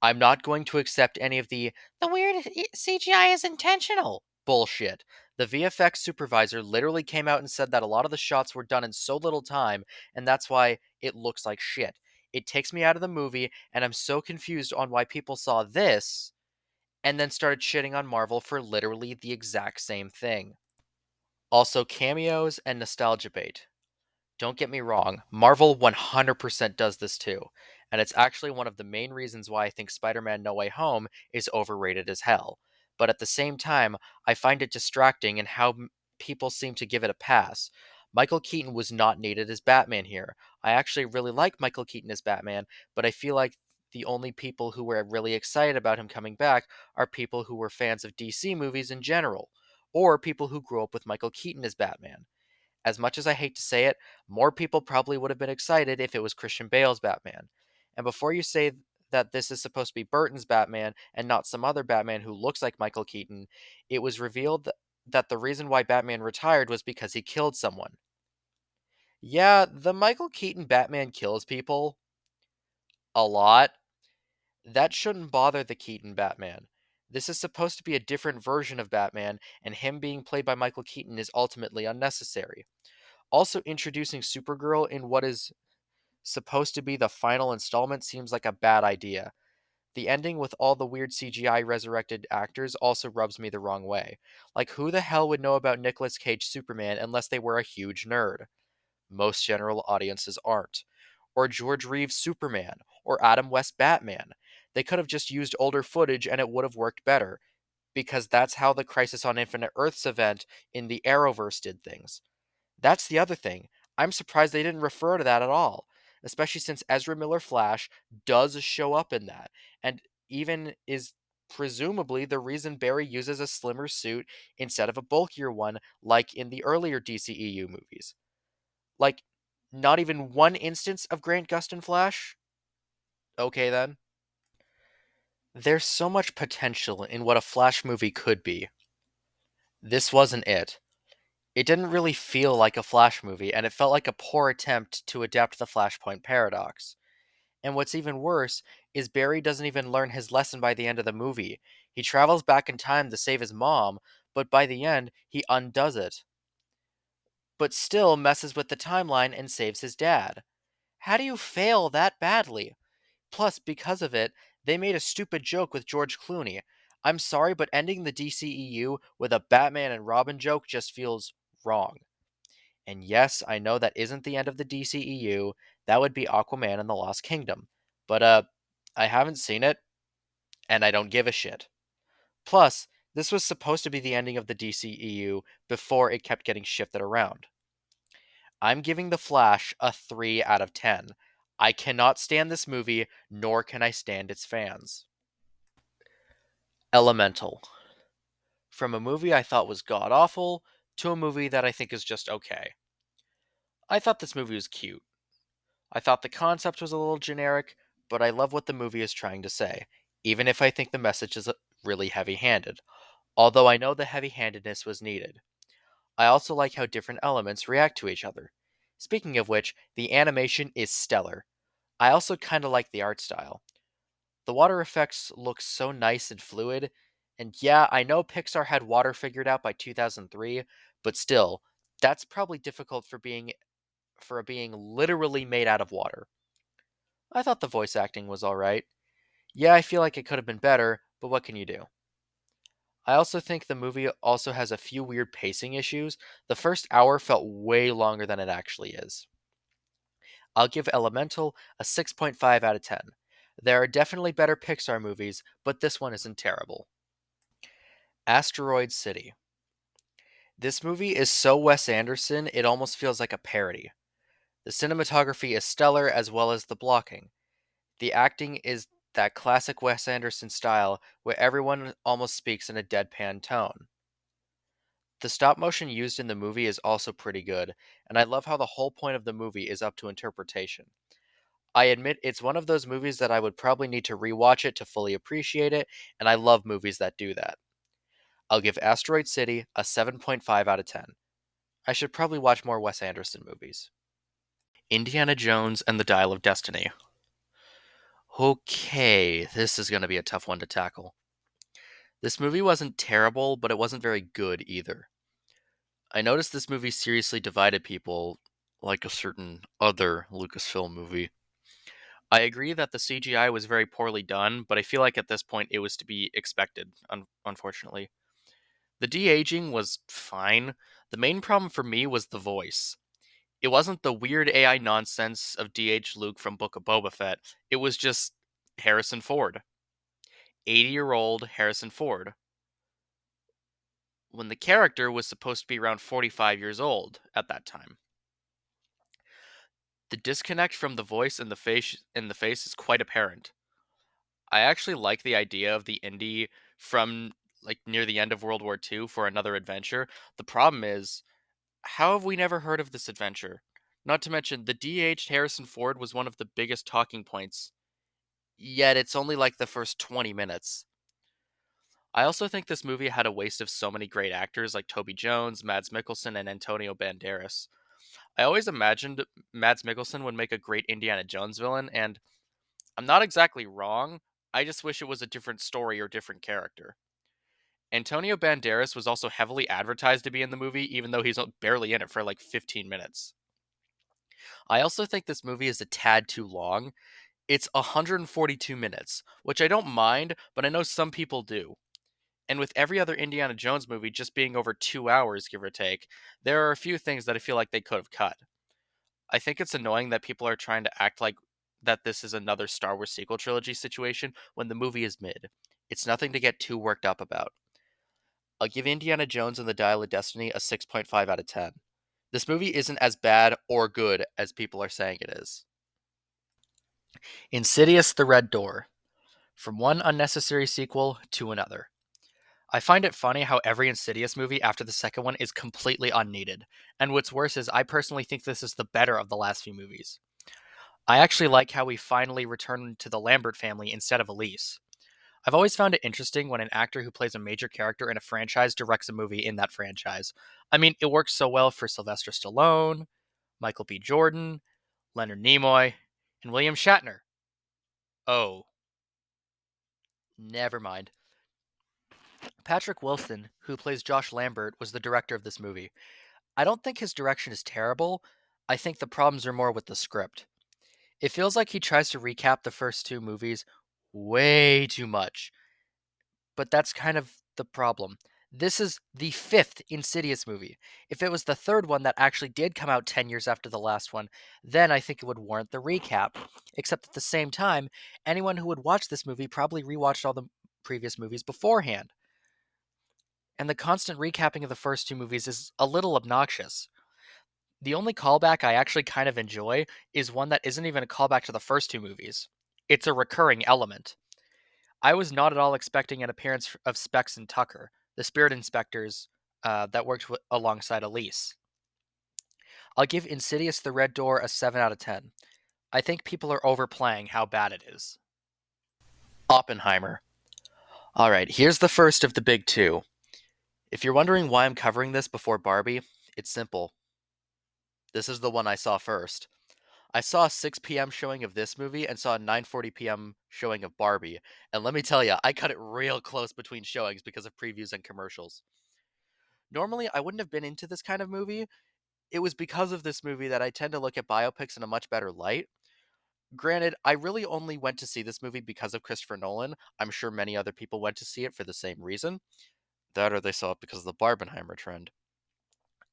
I'm not going to accept any of the weird CGI is intentional bullshit. The VFX supervisor literally came out and said that a lot of the shots were done in so little time, and that's why it looks like shit. It takes me out of the movie, and I'm so confused on why people saw this and then started shitting on Marvel for literally the exact same thing. Also, cameos and nostalgia bait. Don't get me wrong, Marvel 100% does this too, and it's actually one of the main reasons why I think Spider Man No Way Home is overrated as hell. But at the same time, I find it distracting in how people seem to give it a pass. Michael Keaton was not needed as Batman here. I actually really like Michael Keaton as Batman, but I feel like the only people who were really excited about him coming back are people who were fans of DC movies in general, or people who grew up with Michael Keaton as Batman. As much as I hate to say it, more people probably would have been excited if it was Christian Bale's Batman. And before you say that this is supposed to be Burton's Batman and not some other Batman who looks like Michael Keaton, it was revealed that the reason why Batman retired was because he killed someone. Yeah, the Michael Keaton Batman kills people a lot. That shouldn't bother the Keaton Batman. This is supposed to be a different version of Batman, and him being played by Michael Keaton is ultimately unnecessary. Also, introducing Supergirl in what is supposed to be the final installment seems like a bad idea. The ending with all the weird CGI resurrected actors also rubs me the wrong way. Like, who the hell would know about Nicolas Cage Superman unless they were a huge nerd? Most general audiences aren't. Or George Reeves Superman, or Adam West Batman. They could have just used older footage and it would have worked better, because that's how the Crisis on Infinite Earths event in the Arrowverse did things. That's the other thing. I'm surprised they didn't refer to that at all, especially since Ezra Miller Flash does show up in that, and even is presumably the reason Barry uses a slimmer suit instead of a bulkier one, like in the earlier DCEU movies. Like, not even one instance of Grant Gustin Flash? Okay then. There's so much potential in what a Flash movie could be. This wasn't it. It didn't really feel like a Flash movie, and it felt like a poor attempt to adapt the Flashpoint paradox. And what's even worse is Barry doesn't even learn his lesson by the end of the movie. He travels back in time to save his mom, but by the end, he undoes it. But still messes with the timeline and saves his dad. How do you fail that badly? Plus, because of it, they made a stupid joke with George Clooney. I'm sorry, but ending the DCEU with a Batman and Robin joke just feels wrong. And yes, I know that isn't the end of the DCEU. That would be Aquaman and the Lost Kingdom. But I haven't seen it and I don't give a shit. Plus, this was supposed to be the ending of the DCEU before it kept getting shifted around. I'm giving The Flash a 3 out of 10. I cannot stand this movie, nor can I stand its fans. Elemental. From a movie I thought was god awful to a movie that I think is just okay. I thought this movie was cute. I thought the concept was a little generic, but I love what the movie is trying to say, even if I think the message is really heavy handed, although I know the heavy handedness was needed. I also like how different elements react to each other. Speaking of which, the animation is stellar. I also kind of like the art style. The water effects look so nice and fluid, and yeah, I know Pixar had water figured out by 2003, but still, that's probably difficult for being literally made out of water. I thought the voice acting was alright. Yeah, I feel like it could have been better, but what can you do? I also think the movie also has a few weird pacing issues. The first hour felt way longer than it actually is. I'll give Elemental a 6.5 out of 10. There are definitely better Pixar movies, but this one isn't terrible. Asteroid City. This movie is so Wes Anderson, it almost feels like a parody. The cinematography is stellar as well as the blocking. The acting is that classic Wes Anderson style where everyone almost speaks in a deadpan tone. The stop motion used in the movie is also pretty good, and I love how the whole point of the movie is up to interpretation. I admit it's one of those movies that I would probably need to rewatch it to fully appreciate it, and I love movies that do that. I'll give Asteroid City a 7.5 out of 10. I should probably watch more Wes Anderson movies. Indiana Jones and the Dial of Destiny. Okay, this is going to be a tough one to tackle. This movie wasn't terrible, but it wasn't very good either. I noticed this movie seriously divided people, like a certain other Lucasfilm movie. I agree that the CGI was very poorly done, but I feel like at this point it was to be expected, unfortunately. The de-aging was fine. The main problem for me was the voice. It wasn't the weird AI nonsense of de-aged Luke from Book of Boba Fett. It was just Harrison Ford. 80-year-old Harrison Ford. when the character was supposed to be around 45 years old at that time. The disconnect from the voice and the face is quite apparent. I actually like the idea of the indie from like near the end of World War II for another adventure. The problem is, how have we never heard of this adventure? Not to mention, the de-aged Harrison Ford was one of the biggest talking points, yet it's only like the first 20 minutes. I also think this movie had a waste of so many great actors like Toby Jones, Mads Mikkelsen, and Antonio Banderas. I always imagined Mads Mikkelsen would make a great Indiana Jones villain, and I'm not exactly wrong. I just wish it was a different story or different character. Antonio Banderas was also heavily advertised to be in the movie, even though he's barely in it for like 15 minutes. I also think this movie is a tad too long. It's 142 minutes, which I don't mind, but I know some people do. And with every other Indiana Jones movie just being over 2 hours, give or take, there are a few things that I feel like they could have cut. I think it's annoying that people are trying to act like that this is another Star Wars sequel trilogy situation when the movie is mid. It's nothing to get too worked up about. I'll give Indiana Jones and the Dial of Destiny a 6.5 out of 10. This movie isn't as bad or good as people are saying it is. Insidious The Red Door. From one unnecessary sequel to another. I find it funny how every Insidious movie after the second one is completely unneeded. And what's worse is I personally think this is the better of the last few movies. I actually like how we finally return to the Lambert family instead of Elise. I've always found it interesting when an actor who plays a major character in a franchise directs a movie in that franchise. I mean, it works so well for Sylvester Stallone, Michael B. Jordan, Leonard Nimoy, and William Shatner. Oh, never mind. Patrick Wilson, who plays Josh Lambert, was the director of this movie. I don't think his direction is terrible. I think the problems are more with the script. It feels like he tries to recap the first two movies way too much, but that's kind of the problem. This is the fifth Insidious movie. If it was the third one that actually did come out 10 years after the last one, then I think it would warrant the recap. Except at the same time, anyone who would watch this movie probably rewatched all the previous movies beforehand. And the constant recapping of the first two movies is a little obnoxious. The only callback I actually kind of enjoy is one that isn't even a callback to the first two movies. It's a recurring element. I was not at all expecting an appearance of Specs and Tucker, the spirit inspectors that worked alongside Elise. I'll give Insidious The Red Door a 7 out of 10. I think people are overplaying how bad it is. Oppenheimer. Alright, here's the first of the big two. If you're wondering why I'm covering this before Barbie, it's simple. This is the one I saw first. I saw a 6 p.m. showing of this movie and saw a 9:40 p.m. showing of Barbie, and let me tell you, I cut it real close between showings because of previews and commercials. Normally, I wouldn't have been into this kind of movie. It was because of this movie that I tend to look at biopics in a much better light. Granted, I really only went to see this movie because of Christopher Nolan. I'm sure many other people went to see it for the same reason. That or they saw it because of the Barbenheimer trend.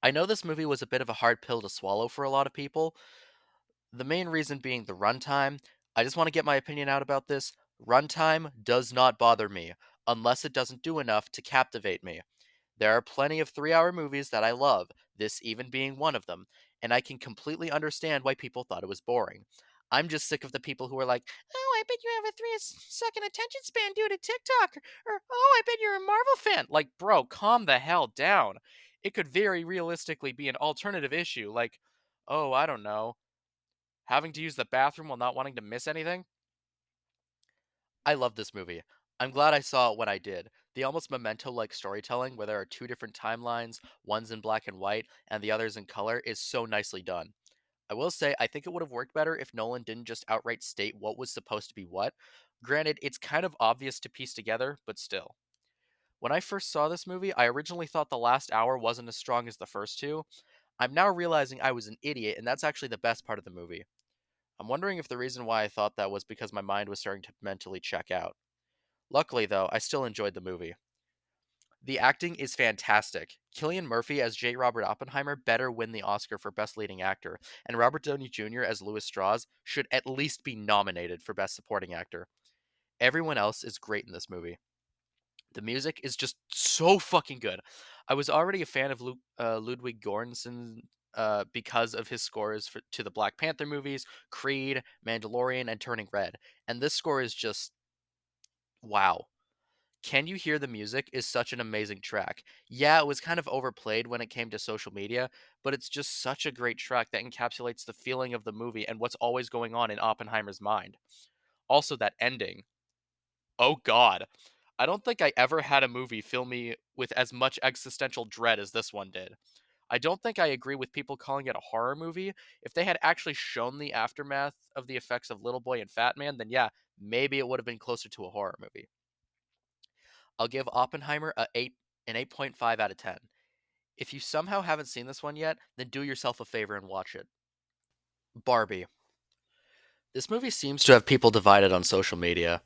I know this movie was a bit of a hard pill to swallow for a lot of people, the main reason being the runtime. I just want to get my opinion out about this. Runtime does not bother me, unless it doesn't do enough to captivate me. There are plenty of 3 hour movies that I love, this even being one of them, and I can completely understand why people thought it was boring. I'm just sick of the people who are like, oh, I bet you have a 3-second attention span due to TikTok, or oh, I bet you're a Marvel fan. Like, bro, calm the hell down. It could very realistically be an alternative issue, like, oh, I don't know, having to use the bathroom while not wanting to miss anything? I love this movie. I'm glad I saw it when I did. The almost memento like storytelling, where there are two different timelines, one's in black and white, and the other's in color, is so nicely done. I will say, I think it would have worked better if Nolan didn't just outright state what was supposed to be what. Granted, it's kind of obvious to piece together, but still. When I first saw this movie, I originally thought the last hour wasn't as strong as the first two. I'm now realizing I was an idiot, and that's actually the best part of the movie. I'm wondering if the reason why I thought that was because my mind was starting to mentally check out. Luckily, though, I still enjoyed the movie. The acting is fantastic. Cillian Murphy as J. Robert Oppenheimer better win the Oscar for Best Leading Actor, and Robert Downey Jr. as Louis Strauss should at least be nominated for Best Supporting Actor. Everyone else is great in this movie. The music is just so fucking good. I was already a fan of Ludwig Göransson because of his scores to the Black Panther movies, Creed, Mandalorian, and Turning Red. And this score is just wow. Can You Hear the Music is such an amazing track. Yeah, it was kind of overplayed when it came to social media, but it's just such a great track that encapsulates the feeling of the movie and what's always going on in Oppenheimer's mind. Also, that ending. Oh god. I don't think I ever had a movie fill me with as much existential dread as this one did. I don't think I agree with people calling it a horror movie. If they had actually shown the aftermath of the effects of Little Boy and Fat Man, then yeah, maybe it would have been closer to a horror movie. I'll give Oppenheimer an 8.5 out of 10. If you somehow haven't seen this one yet, then do yourself a favor and watch it. Barbie. This movie seems to have people divided on social media.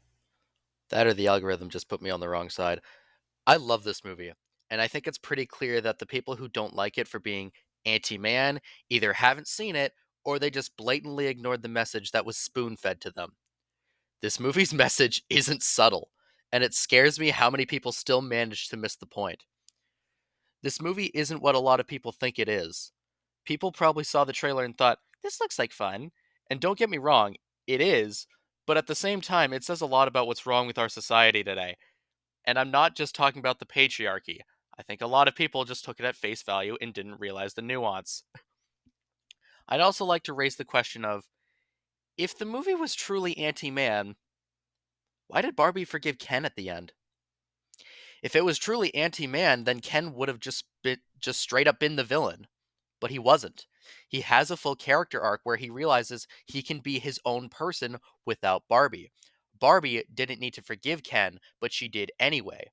That or the algorithm just put me on the wrong side. I love this movie, and I think it's pretty clear that the people who don't like it for being anti-man either haven't seen it or they just blatantly ignored the message that was spoon-fed to them. This movie's message isn't subtle, and it scares me how many people still manage to miss the point. This movie isn't what a lot of people think it is. People probably saw the trailer and thought, this looks like fun. And don't get me wrong, it is, but at the same time, it says a lot about what's wrong with our society today. And I'm not just talking about the patriarchy. I think a lot of people just took it at face value and didn't realize the nuance. I'd also like to raise the question of if the movie was truly anti man, why did Barbie forgive Ken at the end? If it was truly anti-man, then Ken would have just straight up been the villain, but he wasn't. He has a full character arc where he realizes he can be his own person without Barbie. Barbie didn't need to forgive Ken, but she did anyway.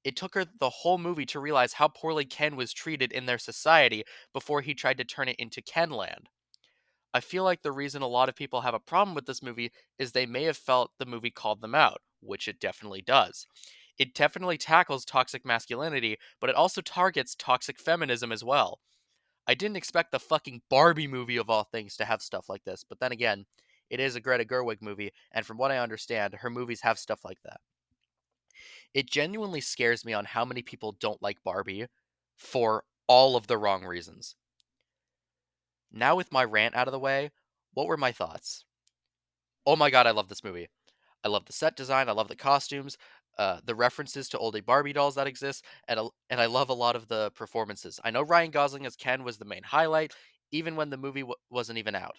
It took her the whole movie to realize how poorly Ken was treated in their society before he tried to turn it into Kenland. I feel like the reason a lot of people have a problem with this movie is they may have felt the movie called them out, which it definitely does. It definitely tackles toxic masculinity, but it also targets toxic feminism as well. I didn't expect the fucking Barbie movie of all things to have stuff like this, but then again, it is a Greta Gerwig movie, and from what I understand, her movies have stuff like that. It genuinely scares me on how many people don't like Barbie for all of the wrong reasons. Now, with my rant out of the way, what were my thoughts? Oh my god, I love this movie. I love the set design. I love the costumes, the references to oldie Barbie dolls that exist, and I love a lot of the performances. I know Ryan Gosling as Ken was the main highlight, even when the movie wasn't even out.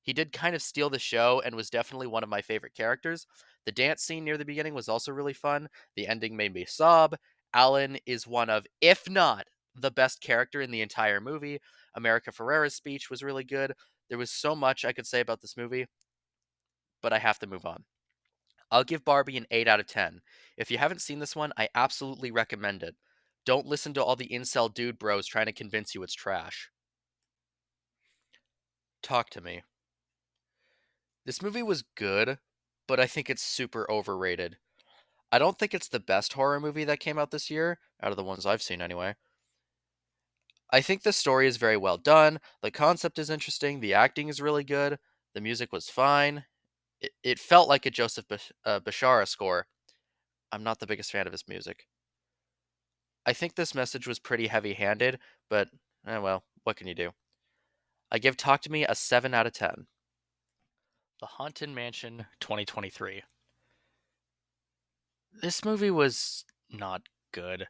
He did kind of steal the show and was definitely one of my favorite characters. The dance scene near the beginning was also really fun. The ending made me sob. Alan is one of, if not the best character in the entire movie. America Ferrera's speech was really good. There was so much I could say about this movie, but I have to move on. I'll give Barbie an 8 out of 10. If you haven't seen this one, I absolutely recommend it. Don't listen to all the incel dude bros trying to convince you it's trash. Talk to me. This movie was good, but I think it's super overrated. I don't think it's the best horror movie that came out this year, out of the ones I've seen anyway. I think the story is very well done, the concept is interesting, the acting is really good, the music was fine. It felt like a Joseph Bashara score. I'm not the biggest fan of his music. I think this message was pretty heavy-handed, but well, what can you do? I give Talk to Me a 7 out of 10. The Haunted Mansion 2023. This movie was not good.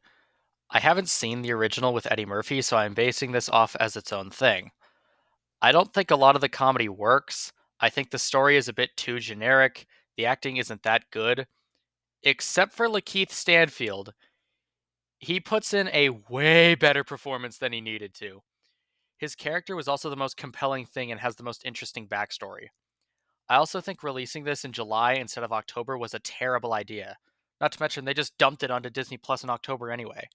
I haven't seen the original with Eddie Murphy, so I'm basing this off as its own thing. I don't think a lot of the comedy works. I think the story is a bit too generic. The acting isn't that good. Except for Lakeith Stanfield. He puts in a way better performance than he needed to. His character was also the most compelling thing and has the most interesting backstory. I also think releasing this in July instead of October was a terrible idea. Not to mention, they just dumped it onto Disney Plus in October anyway.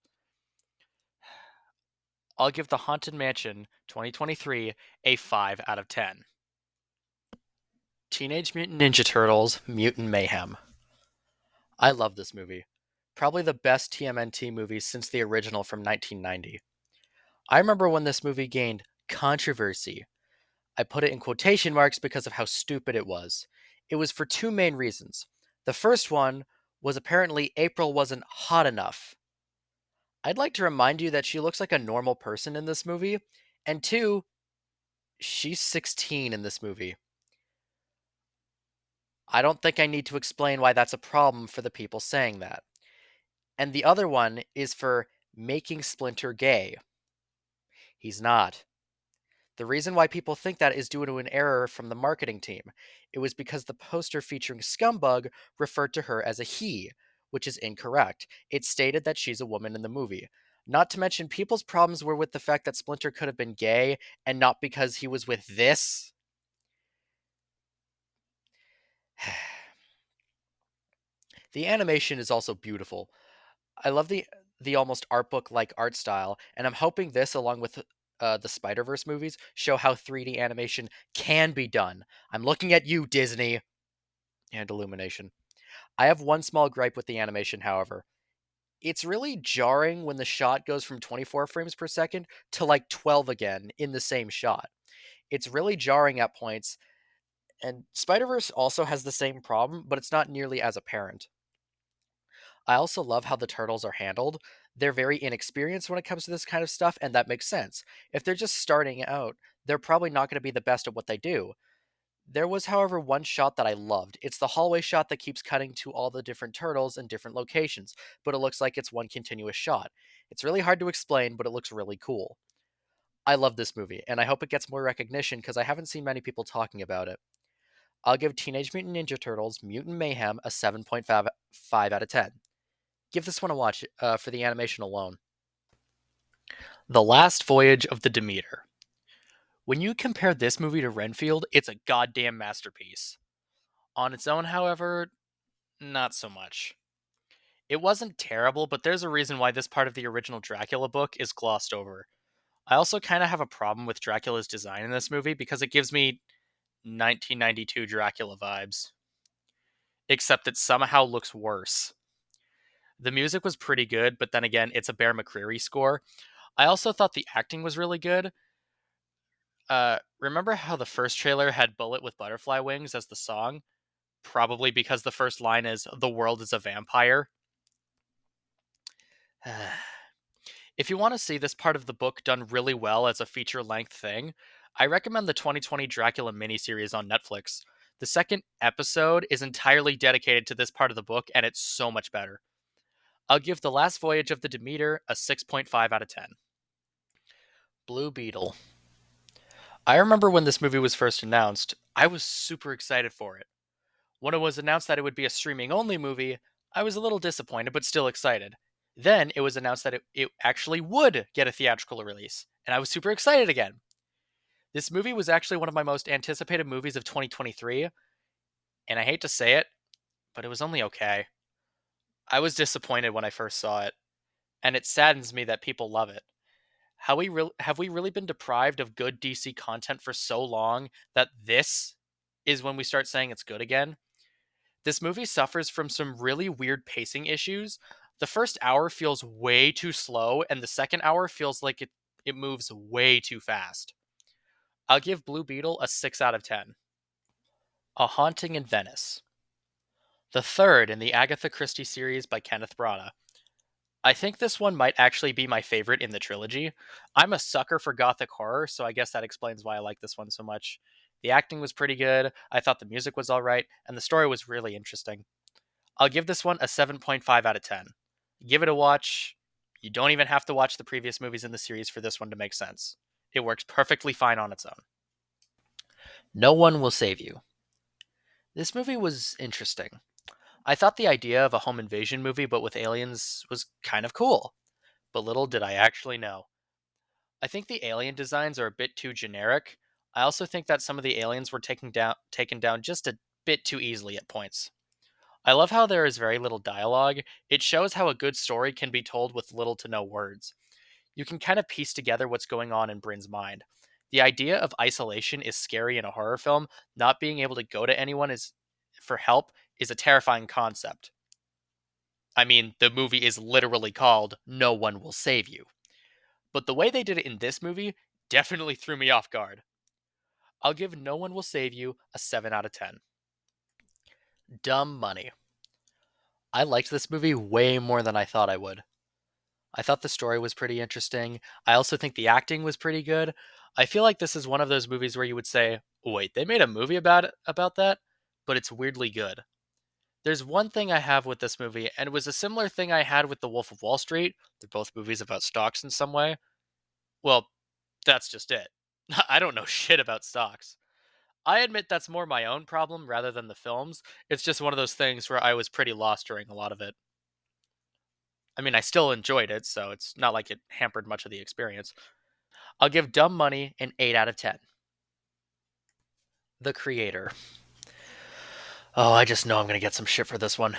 I'll give The Haunted Mansion 2023 a 5 out of 10. Teenage Mutant Ninja Turtles Mutant Mayhem. I love this movie. Probably the best TMNT movie since the original from 1990. I remember when this movie gained controversy. I put it in quotation marks because of how stupid it was. It was for two main reasons. The first one was apparently April wasn't hot enough. I'd like to remind you that she looks like a normal person in this movie, and two, she's 16 in this movie. I don't think I need to explain why that's a problem for the people saying that. And the other one is for making Splinter gay. He's not. The reason why people think that is due to an error from the marketing team. It was because the poster featuring Scumbug referred to her as a he, which is incorrect. It stated that she's a woman in the movie. Not to mention, people's problems were with the fact that Splinter could have been gay and not because he was with this. The animation is also beautiful. I love the almost art book like art style, and I'm hoping this, along with the Spider Verse movies, show how 3D animation can be done. I'm looking at you, Disney and Illumination. I have one small gripe with the animation, however. It's really jarring when the shot goes from 24 frames per second to like 12 again in the same shot. It's really jarring at points, and Spider Verse also has the same problem, but it's not nearly as apparent. I also love how the turtles are handled. They're very inexperienced when it comes to this kind of stuff, and that makes sense. If they're just starting out, they're probably not going to be the best at what they do. There was, however, one shot that I loved. It's the hallway shot that keeps cutting to all the different turtles in different locations, but it looks like it's one continuous shot. It's really hard to explain, but it looks really cool. I love this movie, and I hope it gets more recognition because I haven't seen many people talking about it. I'll give Teenage Mutant Ninja Turtles Mutant Mayhem a 7.5 out of 10. Give this one a watch for the animation alone. The Last Voyage of the Demeter. When you compare this movie to Renfield, it's a goddamn masterpiece. On its own, however, not so much. It wasn't terrible, but there's a reason why this part of the original Dracula book is glossed over. I also kind of have a problem with Dracula's design in this movie because it gives me 1992 Dracula vibes, except it somehow looks worse. The music was pretty good, but then again, it's a Bear McCreary score. I also thought the acting was really good. Remember how the first trailer had Bullet with Butterfly Wings as the song? Probably because the first line is, "The world is a vampire." If you want to see this part of the book done really well as a feature length thing, I recommend the 2020 Dracula miniseries on Netflix. The second episode is entirely dedicated to this part of the book, and it's so much better. I'll give The Last Voyage of the Demeter a 6.5 out of 10. Blue Beetle. I remember when this movie was first announced, I was super excited for it. When it was announced that it would be a streaming only movie, I was a little disappointed but still excited. Then it was announced that it actually would get a theatrical release, and I was super excited again. This movie was actually one of my most anticipated movies of 2023, and I hate to say it, but it was only okay. I was disappointed when I first saw it, and it saddens me that people love it. Have we really been deprived of good DC content for so long that this is when we start saying it's good again? This movie suffers from some really weird pacing issues. The first hour feels way too slow, and the second hour feels like it moves way too fast. I'll give Blue Beetle a 6 out of 10. A Haunting in Venice. The third in the Agatha Christie series by Kenneth Branagh. I think this one might actually be my favorite in the trilogy. I'm a sucker for gothic horror, so I guess that explains why I like this one so much. The acting was pretty good, I thought the music was alright, and the story was really interesting. I'll give this one a 7.5 out of 10. Give it a watch. You don't even have to watch the previous movies in the series for this one to make sense. It works perfectly fine on its own. No One Will Save You. This movie was interesting. I thought the idea of a home invasion movie but with aliens was kind of cool, but little did I actually know. I think the alien designs are a bit too generic. I also think that some of the aliens were taken down just a bit too easily at points. I love how there is very little dialogue. It shows how a good story can be told with little to no words. You can kind of piece together what's going on in Bryn's mind. The idea of isolation is scary in a horror film. Not being able to go to anyone is for help is a terrifying concept. I mean, the movie is literally called No One Will Save You. But the way they did it in this movie definitely threw me off guard. I'll give No One Will Save You a 7 out of 10. Dumb Money. I liked this movie way more than I thought I would. I thought the story was pretty interesting. I also think the acting was pretty good. I feel like this is one of those movies where you would say, "Wait, they made a movie about that?" But it's weirdly good. There's one thing I have with this movie, and it was a similar thing I had with The Wolf of Wall Street. They're both movies about stocks in some way. Well, that's just it. I don't know shit about stocks. I admit that's more my own problem rather than the film's. It's just one of those things where I was pretty lost during a lot of it. I mean, I still enjoyed it, so it's not like it hampered much of the experience. I'll give Dumb Money an 8 out of 10. The Creator. Oh, I just know I'm going to get some shit for this one.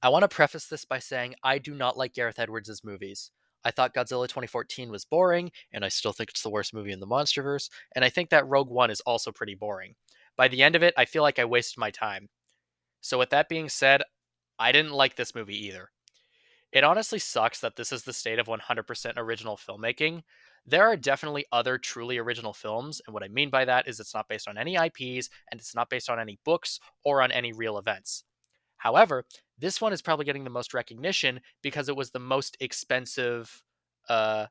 I want to preface this by saying I do not like Gareth Edwards' movies. I thought Godzilla 2014 was boring, and I still think it's the worst movie in the Monsterverse, and I think that Rogue One is also pretty boring. By the end of it, I feel like I wasted my time. So, with that being said, I didn't like this movie either. It honestly sucks that this is the state of 100% original filmmaking. There are definitely other truly original films, and what I mean by that is it's not based on any IPs, and it's not based on any books or on any real events. However, this one is probably getting the most recognition because it was the most expensive uh,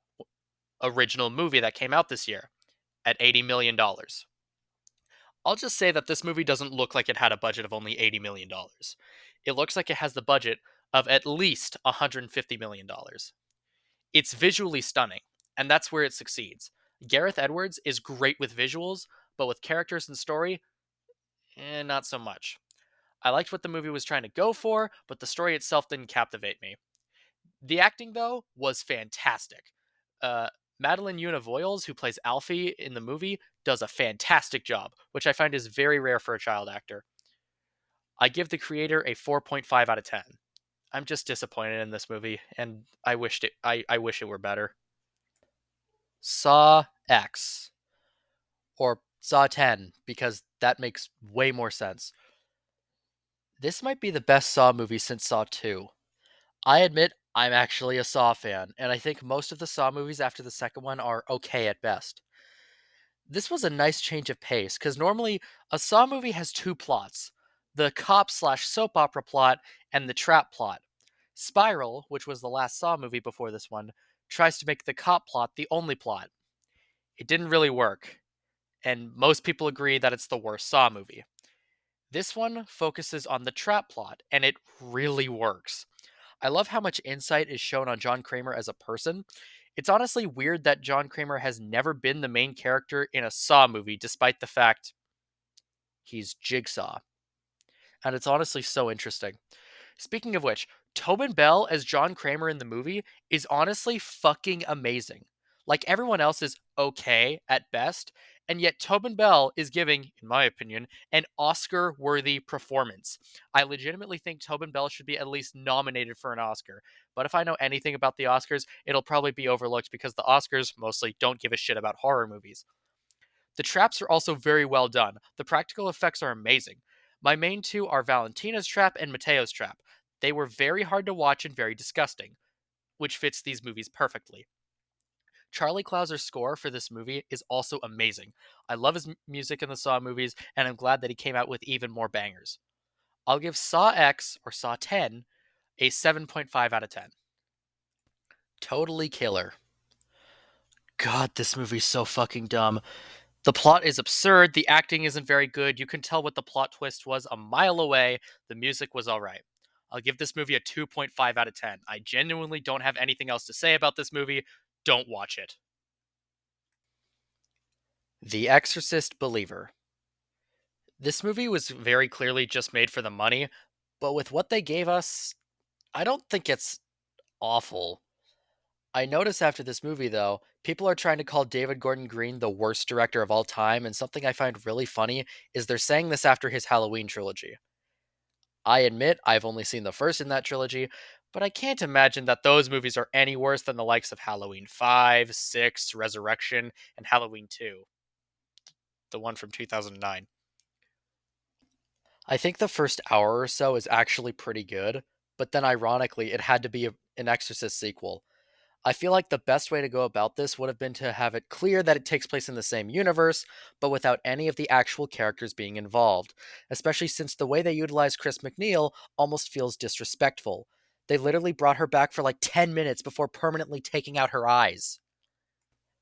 original movie that came out this year at $80 million. I'll just say that this movie doesn't look like it had a budget of only $80 million. It looks like it has the budget of at least $150 million. It's visually stunning, and that's where it succeeds. Gareth Edwards is great with visuals, but with characters and story, not so much. I liked what the movie was trying to go for, but the story itself didn't captivate me. The acting, though, was fantastic. Uh, Madeline Una Voiles, who plays Alfie in the movie, does a fantastic job, which I find is very rare for a child actor. I give The Creator a 4.5 out of 10. I'm just disappointed in this movie, and I wish it were better. Saw X, or Saw 10, because that makes way more sense. This might be the best Saw movie since Saw 2. I admit I'm actually a Saw fan, and I think most of the Saw movies after the second one are okay at best. This was a nice change of pace, because normally a Saw movie has two plots: the cop slash soap opera plot and the trap plot. Spiral, which was the last Saw movie before this one, tries to make the cop plot the only plot. It didn't really work, and most people agree that it's the worst Saw movie. This one focuses on the trap plot, and it really works. I love how much insight is shown on John Kramer as a person. It's honestly weird that John Kramer has never been the main character in a Saw movie, despite the fact he's Jigsaw. And it's honestly so interesting. Speaking of which, Tobin Bell as John Kramer in the movie is honestly fucking amazing. Like everyone else is okay at best, and yet Tobin Bell is giving, in my opinion, an Oscar worthy performance. I legitimately think Tobin Bell should be at least nominated for an Oscar. But if I know anything about the Oscars, it'll probably be overlooked because the Oscars mostly don't give a shit about horror movies. The traps are also very well done. The practical effects are amazing. My main two are Valentina's trap and Mateo's trap. They were very hard to watch and very disgusting, which fits these movies perfectly. Charlie Clouser's score for this movie is also amazing. I love his music in the Saw movies, and I'm glad that he came out with even more bangers. I'll give Saw X, or Saw 10, a 7.5 out of 10. Totally Killer. God, this movie's so fucking dumb. The plot is absurd, the acting isn't very good, you can tell what the plot twist was a mile away, the music was alright. I'll give this movie a 2.5 out of 10. I genuinely don't have anything else to say about this movie. Don't watch it. The Exorcist Believer. This movie was very clearly just made for the money, but with what they gave us, I don't think it's awful. I notice after this movie, though, people are trying to call David Gordon Green the worst director of all time, and something I find really funny is they're saying this after his Halloween trilogy. I admit I've only seen the first in that trilogy, but I can't imagine that those movies are any worse than the likes of Halloween 5, 6, Resurrection, and Halloween 2, the one from 2009. I think the first hour or so is actually pretty good, but then ironically, it had to be an Exorcist sequel. I feel like the best way to go about this would have been to have it clear that it takes place in the same universe, but without any of the actual characters being involved, especially since the way they utilize Chris McNeil almost feels disrespectful. They literally brought her back for like 10 minutes before permanently taking out her eyes.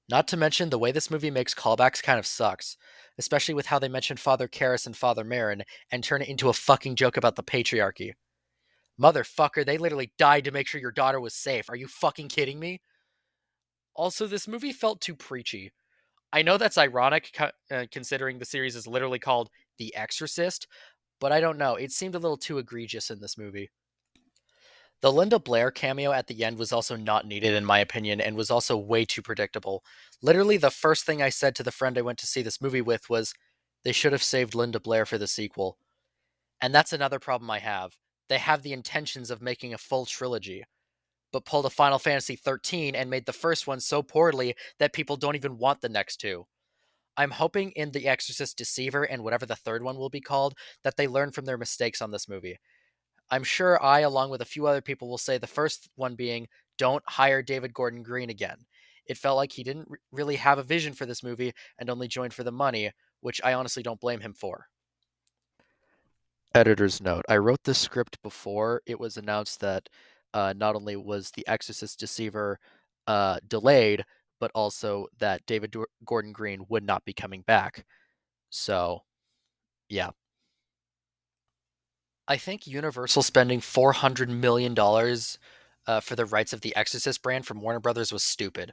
Not to mention, the way this movie makes callbacks kind of sucks, especially with how they mention Father Karras and Father Merrin and turn it into a fucking joke about the patriarchy. Motherfucker, they literally died to make sure your daughter was safe. Are you fucking kidding me? Also, this movie felt too preachy. I know that's ironic, considering the series is literally called The Exorcist, but I don't know. It seemed a little too egregious in this movie. The Linda Blair cameo at the end was also not needed, in my opinion, and was also way too predictable. Literally, the first thing I said to the friend I went to see this movie with was, they should have saved Linda Blair for the sequel. And that's another problem I have. They have the intentions of making a full trilogy, but pulled a Final Fantasy XIII and made the first one so poorly that people don't even want the next two. I'm hoping in The Exorcist Deceiver and whatever the third one will be called, that they learn from their mistakes on this movie. I'm sure I, along with a few other people, will say the first one being, don't hire David Gordon Green again. It felt like he didn't really have a vision for this movie and only joined for the money, which I honestly don't blame him for. Editor's note. I wrote this script before it was announced that not only was The Exorcist Deceiver delayed, but also that David Gordon Green would not be coming back. So, yeah. I think Universal spending $400 million for the rights of the Exorcist brand from Warner Brothers was stupid.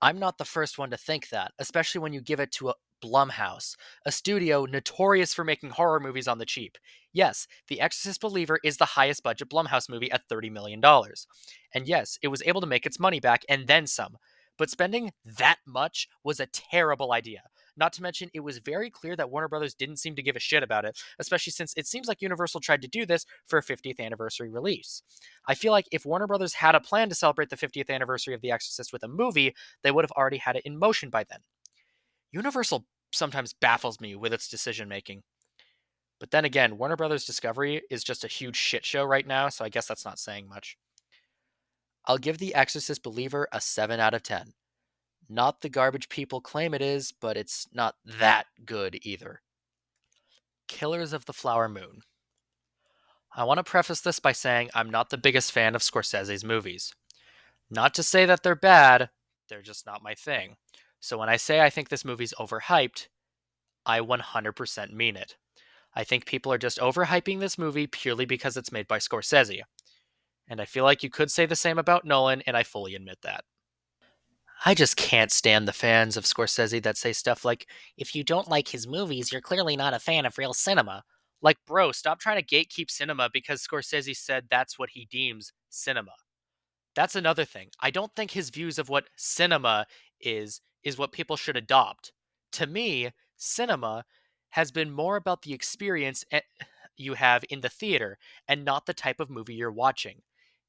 I'm not the first one to think that, especially when you give it to a Blumhouse, a studio notorious for making horror movies on the cheap. Yes, The Exorcist Believer is the highest budget Blumhouse movie at $30 million. And yes, it was able to make its money back and then some. But spending that much was a terrible idea. Not to mention, it was very clear that Warner Brothers didn't seem to give a shit about it, especially since it seems like Universal tried to do this for a 50th anniversary release. I feel like if Warner Brothers had a plan to celebrate the 50th anniversary of The Exorcist with a movie, they would have already had it in motion by then. Universal sometimes baffles me with its decision making. But then again, Warner Brothers Discovery is just a huge shit show right now, so I guess that's not saying much. I'll give The Exorcist Believer a 7 out of 10. Not the garbage people claim it is, but it's not that good either. Killers of the Flower Moon. I want to preface this by saying I'm not the biggest fan of Scorsese's movies. Not to say that they're bad, they're just not my thing. So when I say I think this movie's overhyped, I 100% mean it. I think people are just overhyping this movie purely because it's made by Scorsese. And I feel like you could say the same about Nolan, and I fully admit that. I just can't stand the fans of Scorsese that say stuff like, if you don't like his movies, you're clearly not a fan of real cinema. Like, bro, stop trying to gatekeep cinema because Scorsese said that's what he deems cinema. That's another thing. I don't think his views of what cinema is what people should adopt. To me, cinema has been more about the experience you have in the theater and not the type of movie you're watching.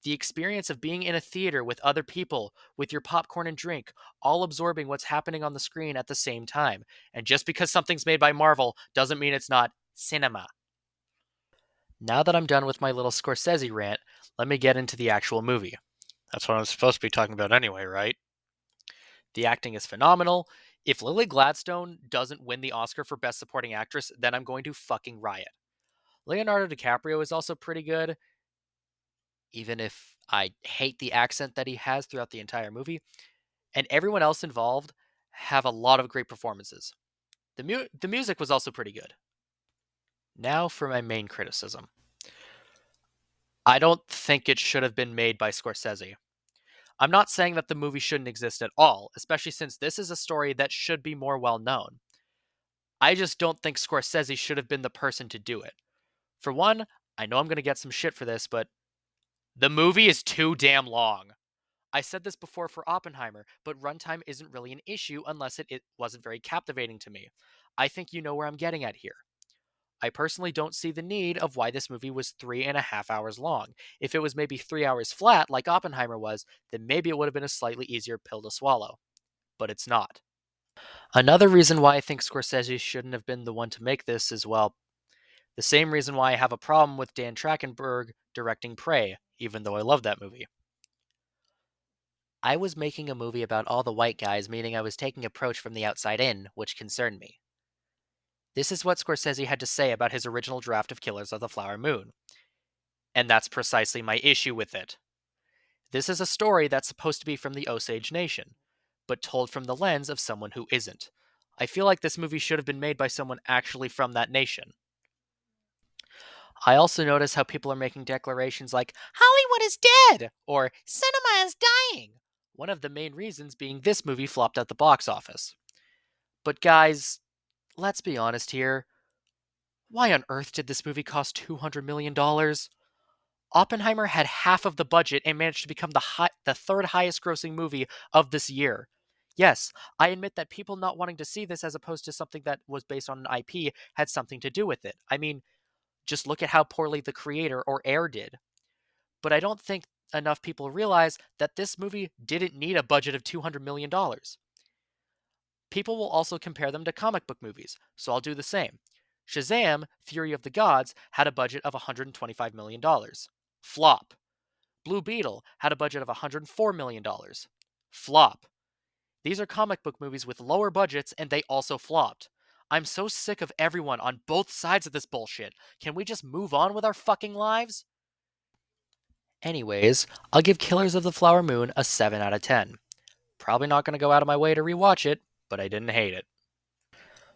The experience of being in a theater with other people, with your popcorn and drink, all absorbing what's happening on the screen at the same time. And just because something's made by Marvel doesn't mean it's not cinema. Now that I'm done with my little Scorsese rant, let me get into the actual movie. That's what I'm supposed to be talking about anyway, right? The acting is phenomenal. If Lily Gladstone doesn't win the Oscar for Best Supporting Actress, then I'm going to fucking riot. Leonardo DiCaprio is also pretty good, even if I hate the accent that he has throughout the entire movie. And everyone else involved have a lot of great performances. The music was also pretty good. Now for my main criticism. I don't think it should have been made by Scorsese. I'm not saying that the movie shouldn't exist at all, especially since this is a story that should be more well known. I just don't think Scorsese should have been the person to do it. For one, I know I'm going to get some shit for this, but the movie is too damn long. I said this before for Oppenheimer, but runtime isn't really an issue unless it wasn't very captivating to me. I think you know where I'm getting at here. I personally don't see the need of why this movie was 3.5 hours long. If it was maybe 3 hours flat, like Oppenheimer was, then maybe it would have been a slightly easier pill to swallow. But it's not. Another reason why I think Scorsese shouldn't have been the one to make this is, well, the same reason why I have a problem with Dan Trachtenberg directing Prey, even though I love that movie. I was making a movie about all the white guys, meaning I was taking approach from the outside in, which concerned me. This is what Scorsese had to say about his original draft of Killers of the Flower Moon. And that's precisely my issue with it. This is a story that's supposed to be from the Osage Nation, but told from the lens of someone who isn't. I feel like this movie should have been made by someone actually from that nation. I also notice how people are making declarations like, Hollywood is dead! Or, cinema is dying! One of the main reasons being this movie flopped at the box office. But guys, let's be honest here. Why on earth did this movie cost $200 million? Oppenheimer had half of the budget and managed to become the third highest grossing movie of this year. Yes, I admit that people not wanting to see this as opposed to something that was based on an IP had something to do with it. I mean, just look at how poorly The Creator or Air did. But I don't think enough people realize that this movie didn't need a budget of $200 million. People will also compare them to comic book movies, so I'll do the same. Shazam, Fury of the Gods, had a budget of $125 million. Flop. Blue Beetle had a budget of $104 million. Flop. These are comic book movies with lower budgets, and they also flopped. I'm so sick of everyone on both sides of this bullshit. Can we just move on with our fucking lives? Anyways, I'll give Killers of the Flower Moon a 7 out of 10. Probably not going to go out of my way to rewatch it, but I didn't hate it.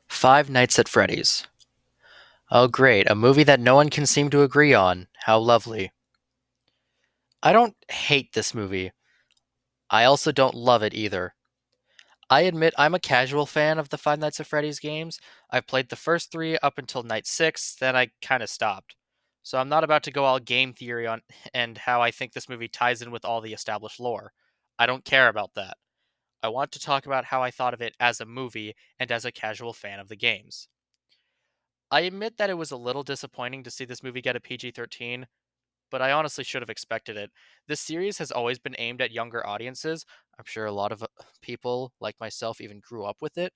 Five Nights at Freddy's. Oh, great, a movie that no one can seem to agree on. How lovely. I don't hate this movie. I also don't love it either. I admit I'm a casual fan of the Five Nights at Freddy's games. I've played the first three up until night 6, then I kind of stopped. So I'm not about to go all game theory on and how I think this movie ties in with all the established lore. I don't care about that. I want to talk about how I thought of it as a movie and as a casual fan of the games. I admit that it was a little disappointing to see this movie get a PG-13, but I honestly should have expected it. This series has always been aimed at younger audiences. I'm sure a lot of people, like myself, even grew up with it.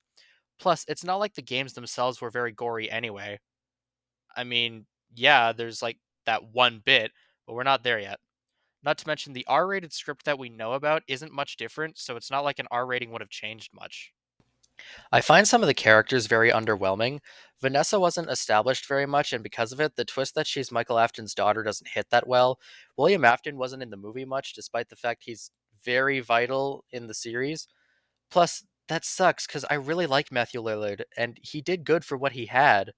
Plus, it's not like the games themselves were very gory anyway. I mean, yeah, there's like that one bit, but we're not there yet. Not to mention, the R rated script that we know about isn't much different, so it's not like an R rating would have changed much. I find some of the characters very underwhelming. Vanessa wasn't established very much, and because of it, the twist that she's Michael Afton's daughter doesn't hit that well. William Afton wasn't in the movie much, despite the fact he's very vital in the series. Plus, that sucks because I really like Matthew Lillard, and he did good for what he had.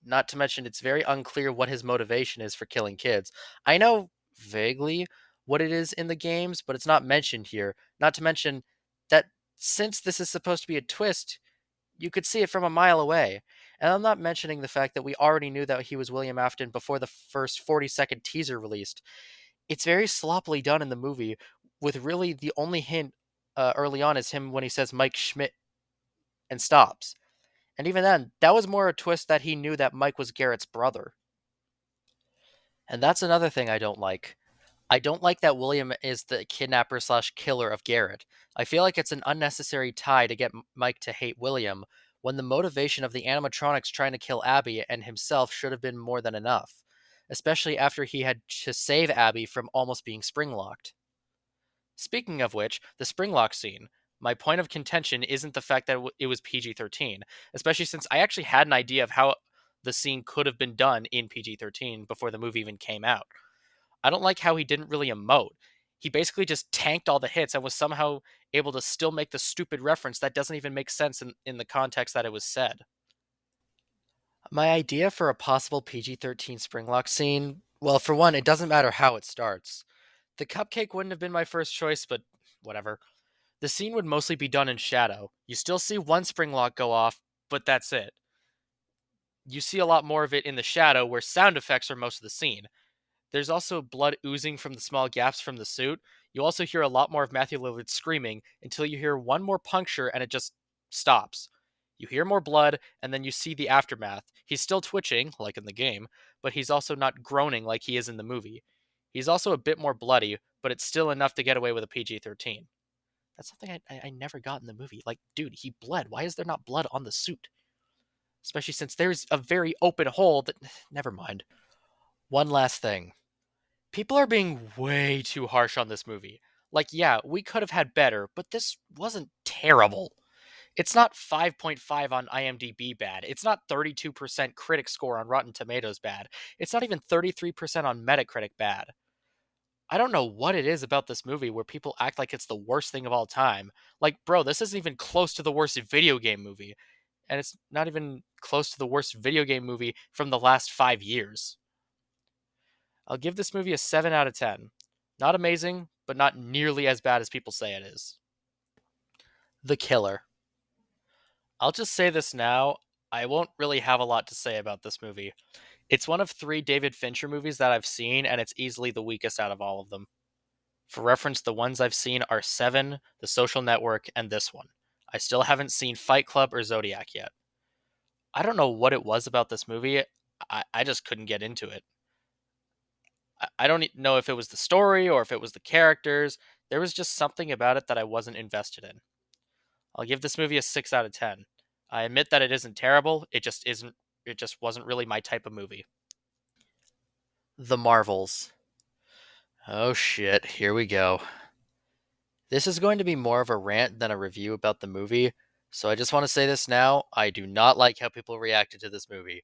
Not to mention, it's very unclear what his motivation is for killing kids. I know vaguely what it is in the games, but it's not mentioned here. Not to mention that since this is supposed to be a twist, you could see it from a mile away. And I'm not mentioning the fact that we already knew that he was William Afton before the first 40-second teaser released. It's very sloppily done in the movie, with really the only hint early on is him when he says Mike Schmidt and stops. And even then, that was more a twist that he knew that Mike was Garrett's brother. And that's another thing I don't like. I don't like that William is the kidnapper slash killer of Garrett. I feel like it's an unnecessary tie to get Mike to hate William when the motivation of the animatronics trying to kill Abby and himself should have been more than enough, especially after he had to save Abby from almost being springlocked. Speaking of which, the springlock scene. My point of contention isn't the fact that it was PG-13, especially since I actually had an idea of how the scene could have been done in PG-13 before the movie even came out. I don't like how he didn't really emote. He basically just tanked all the hits and was somehow able to still make the stupid reference that doesn't even make sense in the context that it was said. My idea for a possible PG-13 springlock scene, well, for one, it doesn't matter how it starts. The cupcake wouldn't have been my first choice, but whatever. The scene would mostly be done in shadow. You still see one springlock go off, but that's it. You see a lot more of it in the shadow where sound effects are most of the scene. There's also blood oozing from the small gaps from the suit. You also hear a lot more of Matthew Lillard screaming until you hear one more puncture and it just stops. You hear more blood, and then you see the aftermath. He's still twitching, like in the game, but he's also not groaning like he is in the movie. He's also a bit more bloody, but it's still enough to get away with a PG-13. That's something I never got in the movie. Like, dude, he bled. Why is there not blood on the suit? Especially since there's a very open hole that. Never mind. One last thing. People are being way too harsh on this movie. Like, yeah, we could have had better, but this wasn't terrible. It's not 5.5 on IMDb bad. It's not 32% critic score on Rotten Tomatoes bad. It's not even 33% on Metacritic bad. I don't know what it is about this movie where people act like it's the worst thing of all time. Like, bro, this isn't even close to the worst video game movie. And it's not even close to the worst video game movie from the last 5 years. I'll give this movie a 7 out of 10. Not amazing, but not nearly as bad as people say it is. The Killer. I'll just say this now. I won't really have a lot to say about this movie. It's one of 3 David Fincher movies that I've seen, and it's easily the weakest out of all of them. For reference, the ones I've seen are Seven, The Social Network, and this one. I still haven't seen Fight Club or Zodiac yet. I don't know what it was about this movie. I just couldn't get into it. I don't know if it was the story or if it was the characters. There was just something about it that I wasn't invested in. I'll give this movie a 6 out of 10. I admit that it isn't terrible. It just isn't. It just wasn't really my type of movie. The Marvels. Oh shit, here we go. This is going to be more of a rant than a review about the movie, so I just want to say this now. I do not like how people reacted to this movie.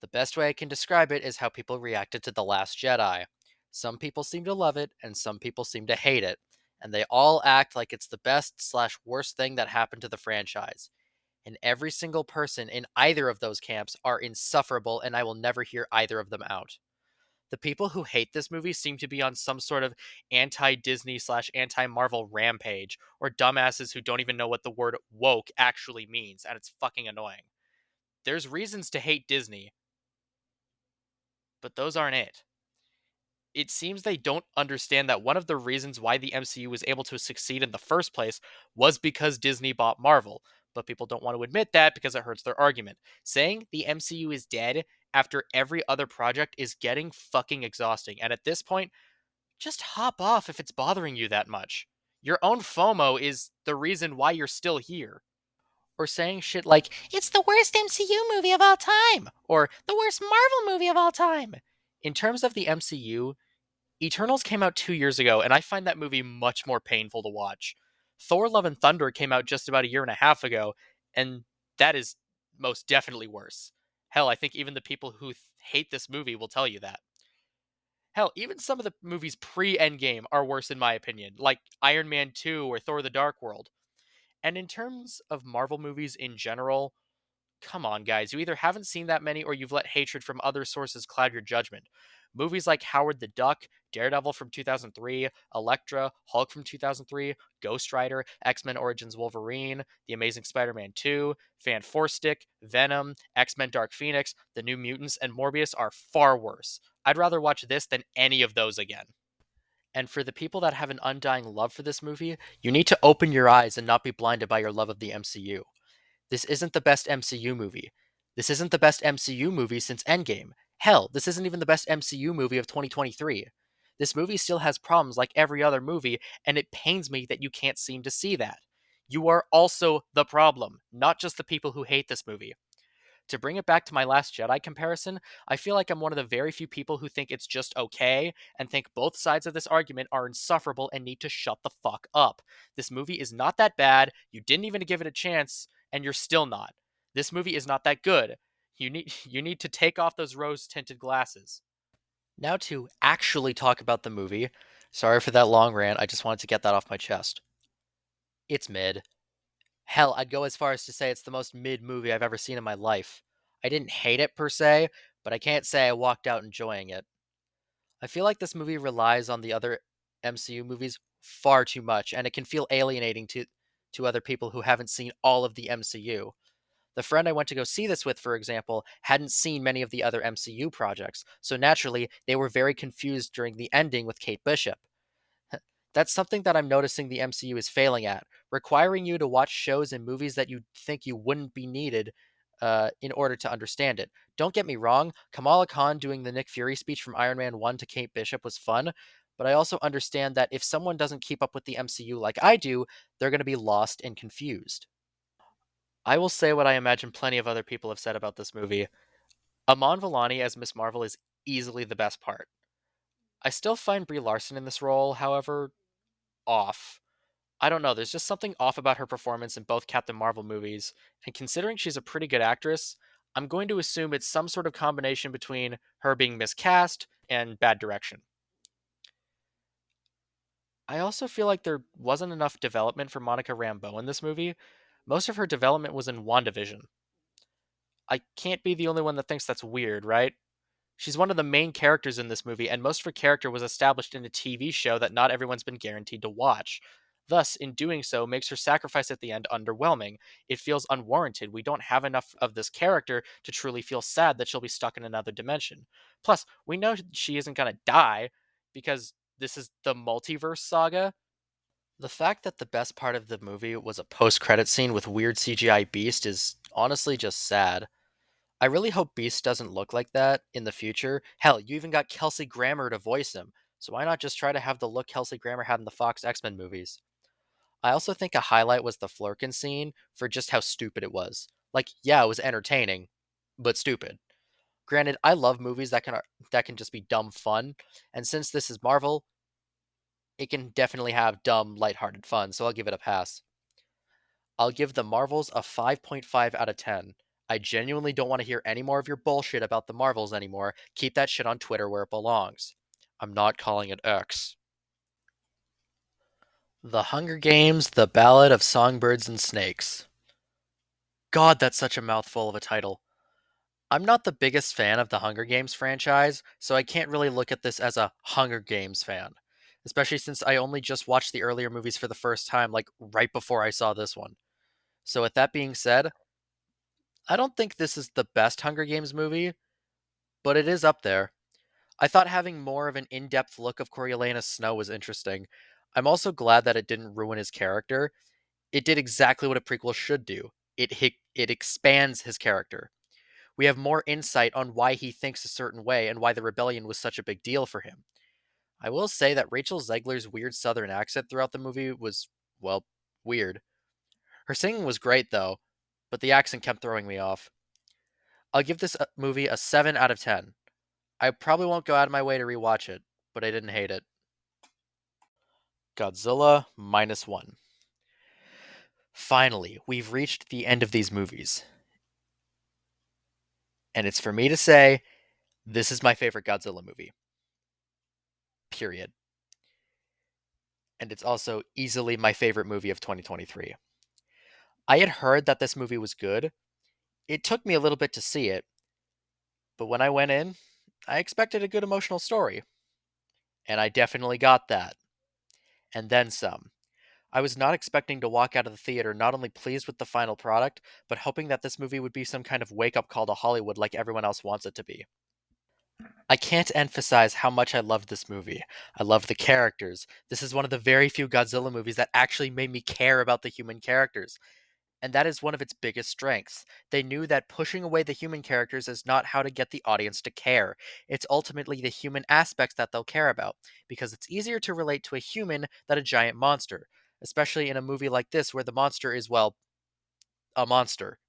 The best way I can describe it is how people reacted to The Last Jedi. Some people seem to love it, and some people seem to hate it, and they all act like it's the best slash worst thing that happened to the franchise. And every single person in either of those camps are insufferable, and I will never hear either of them out. The people who hate this movie seem to be on some sort of anti Disney slash anti Marvel rampage, or dumbasses who don't even know what the word woke actually means, and it's fucking annoying. There's reasons to hate Disney, but those aren't it. It seems they don't understand that one of the reasons why the MCU was able to succeed in the first place was because Disney bought Marvel. But people don't want to admit that because it hurts their argument. Saying the MCU is dead after every other project is getting fucking exhausting. And at this point, just hop off if it's bothering you that much. Your own FOMO is the reason why you're still here. Or saying shit like, it's the worst MCU movie of all time, or the worst Marvel movie of all time. In terms of the MCU, Eternals came out 2 years ago, and I find that movie much more painful to watch. Thor Love and Thunder came out just about a year and a half ago, and that is most definitely worse. Hell, I think even the people who hate this movie will tell you that. Hell, even some of the movies pre Endgame are worse in my opinion, like Iron Man 2 or Thor the Dark World. And in terms of Marvel movies in general, come on, guys. You either haven't seen that many or you've let hatred from other sources cloud your judgment. Movies like Howard the Duck, Daredevil from 2003, Elektra, Hulk from 2003, Ghost Rider, X-Men Origins Wolverine, The Amazing Spider-Man 2, Fan Four Stick, Venom, X-Men Dark Phoenix, The New Mutants, and Morbius are far worse. I'd rather watch this than any of those again. And for the people that have an undying love for this movie, you need to open your eyes and not be blinded by your love of the MCU. This isn't the best MCU movie. This isn't the best MCU movie since Endgame. Hell, this isn't even the best MCU movie of 2023. This movie still has problems like every other movie, and it pains me that you can't seem to see that. You are also the problem, not just the people who hate this movie. To bring it back to my Last Jedi comparison, I feel like I'm one of the very few people who think it's just okay and think both sides of this argument are insufferable and need to shut the fuck up. This movie is not that bad, you didn't even give it a chance, and you're still not. This movie is not that good. You need to take off those rose-tinted glasses. Now to actually talk about the movie. Sorry for that long rant, I just wanted to get that off my chest. It's mid. Hell, I'd go as far as to say it's the most mid movie I've ever seen in my life. I didn't hate it per se, but I can't say I walked out enjoying it. I feel like this movie relies on the other MCU movies far too much, and it can feel alienating to other people who haven't seen all of the MCU. The friend I went to go see this with, for example, hadn't seen many of the other MCU projects, so naturally, they were very confused during the ending with Kate Bishop. That's something that I'm noticing the MCU is failing at, requiring you to watch shows and movies that you think you wouldn't be needed in order to understand it. Don't get me wrong, Kamala Khan doing the Nick Fury speech from Iron Man 1 to Kate Bishop was fun, but I also understand that if someone doesn't keep up with the MCU like I do, they're going to be lost and confused. I will say what I imagine plenty of other people have said about this movie. Amon Villani as Miss Marvel is easily the best part. I still find Brie Larson in this role, however, off. I don't know, there's just something off about her performance in both Captain Marvel movies, and considering she's a pretty good actress, I'm going to assume it's some sort of combination between her being miscast and bad direction. I also feel like there wasn't enough development for Monica Rambeau in this movie. Most of her development was in WandaVision. I can't be the only one that thinks that's weird, right? She's one of the main characters in this movie, and most of her character was established in a TV show that not everyone's been guaranteed to watch. Thus, in doing so, makes her sacrifice at the end underwhelming. It feels unwarranted. We don't have enough of this character to truly feel sad that she'll be stuck in another dimension. Plus, we know she isn't going to die because this is the multiverse saga. The fact that the best part of the movie was a post credit scene with weird CGI Beast is honestly just sad. I really hope Beast doesn't look like that in the future. Hell, you even got Kelsey Grammer to voice him, so why not just try to have the look Kelsey Grammer had in the Fox X-Men movies? I also think a highlight was the Flurkin scene for just how stupid it was. Like, yeah, it was entertaining, but stupid. Granted, I love movies that can just be dumb fun, and since this is Marvel, it can definitely have dumb, lighthearted fun, so I'll give it a pass. I'll give the Marvels a 5.5 out of 10. I genuinely don't want to hear any more of your bullshit about the Marvels anymore. Keep that shit on Twitter where it belongs. I'm not calling it X. The Hunger Games: The Ballad of Songbirds and Snakes. God, that's such a mouthful of a title. I'm not the biggest fan of the Hunger Games franchise, so I can't really look at this as a Hunger Games fan, especially since I only just watched the earlier movies for the first time, like right before I saw this one. So, with that being said, I don't think this is the best Hunger Games movie, but it is up there. I thought having more of an in depth look of Coriolanus Snow was interesting. I'm also glad that it didn't ruin his character. It did exactly what a prequel should do. It expands his character. We have more insight on why he thinks a certain way and why the rebellion was such a big deal for him. I will say that Rachel Zegler's weird southern accent throughout the movie was, well, weird. Her singing was great though, but the accent kept throwing me off. I'll give this movie a 7 out of 10. I probably won't go out of my way to rewatch it, but I didn't hate it. Godzilla minus one. Finally, we've reached the end of these movies. And it's for me to say, this is my favorite Godzilla movie. Period. And it's also easily my favorite movie of 2023. I had heard that this movie was good. It took me a little bit to see it, but when I went in, I expected a good emotional story. And I definitely got that. And then some. I was not expecting to walk out of the theater not only pleased with the final product, but hoping that this movie would be some kind of wake up call to Hollywood like everyone else wants it to be. I can't emphasize how much I loved this movie. I loved the characters. This is one of the very few Godzilla movies that actually made me care about the human characters. And that is one of its biggest strengths. They knew that pushing away the human characters is not how to get the audience to care. It's ultimately the human aspects that they'll care about, because it's easier to relate to a human than a giant monster, especially in a movie like this where the monster is, well, a monster.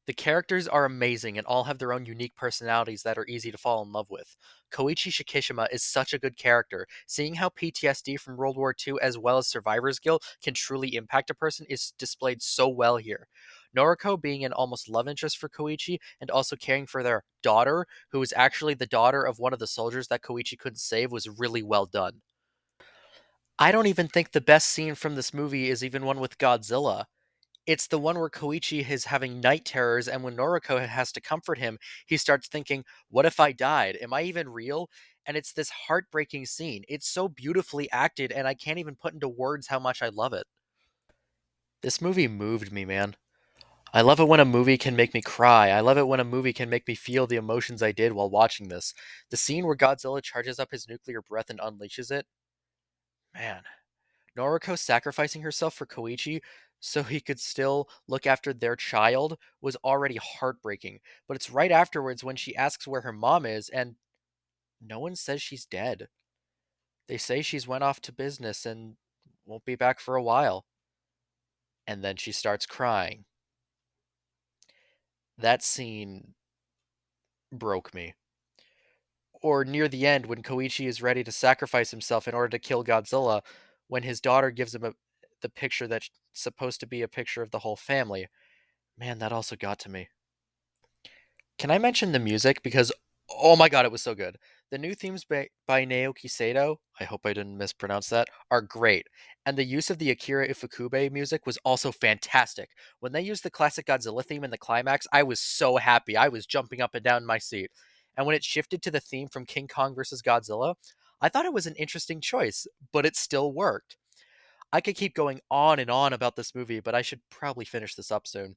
The characters are amazing and all have their own unique personalities that are easy to fall in love with. Koichi Shikishima is such a good character. Seeing how PTSD from World War II as well as survivor's guilt can truly impact a person is displayed so well here. Noriko being an almost love interest for Koichi and also caring for their daughter, who is actually the daughter of one of the soldiers that Koichi couldn't save, was really well done. I don't even think the best scene from this movie is even one with Godzilla. It's the one where Koichi is having night terrors, and when Noriko has to comfort him, he starts thinking, what if I died? Am I even real? And it's this heartbreaking scene. It's so beautifully acted, and I can't even put into words how much I love it. This movie moved me, man. I love it when a movie can make me cry. I love it when a movie can make me feel the emotions I did while watching this. The scene where Godzilla charges up his nuclear breath and unleashes it, man. Noriko sacrificing herself for Koichi so he could still look after their child was already heartbreaking. But it's right afterwards when she asks where her mom is, and no one says she's dead. They say she's went off to business and won't be back for a while. And then she starts crying. That scene broke me. Or near the end when Koichi is ready to sacrifice himself in order to kill Godzilla, when his daughter gives him the picture that's supposed to be a picture of the whole family. Man, that also got to me. Can I mention the music? Because, oh my god, it was so good. The new themes by Naoki Sato, I hope I didn't mispronounce that, are great. And the use of the Akira Ifukube music was also fantastic. When they used the classic Godzilla theme in the climax, I was so happy. I was jumping up and down in my seat. And when it shifted to the theme from King Kong vs. Godzilla, I thought it was an interesting choice, but it still worked. I could keep going on and on about this movie, but I should probably finish this up soon.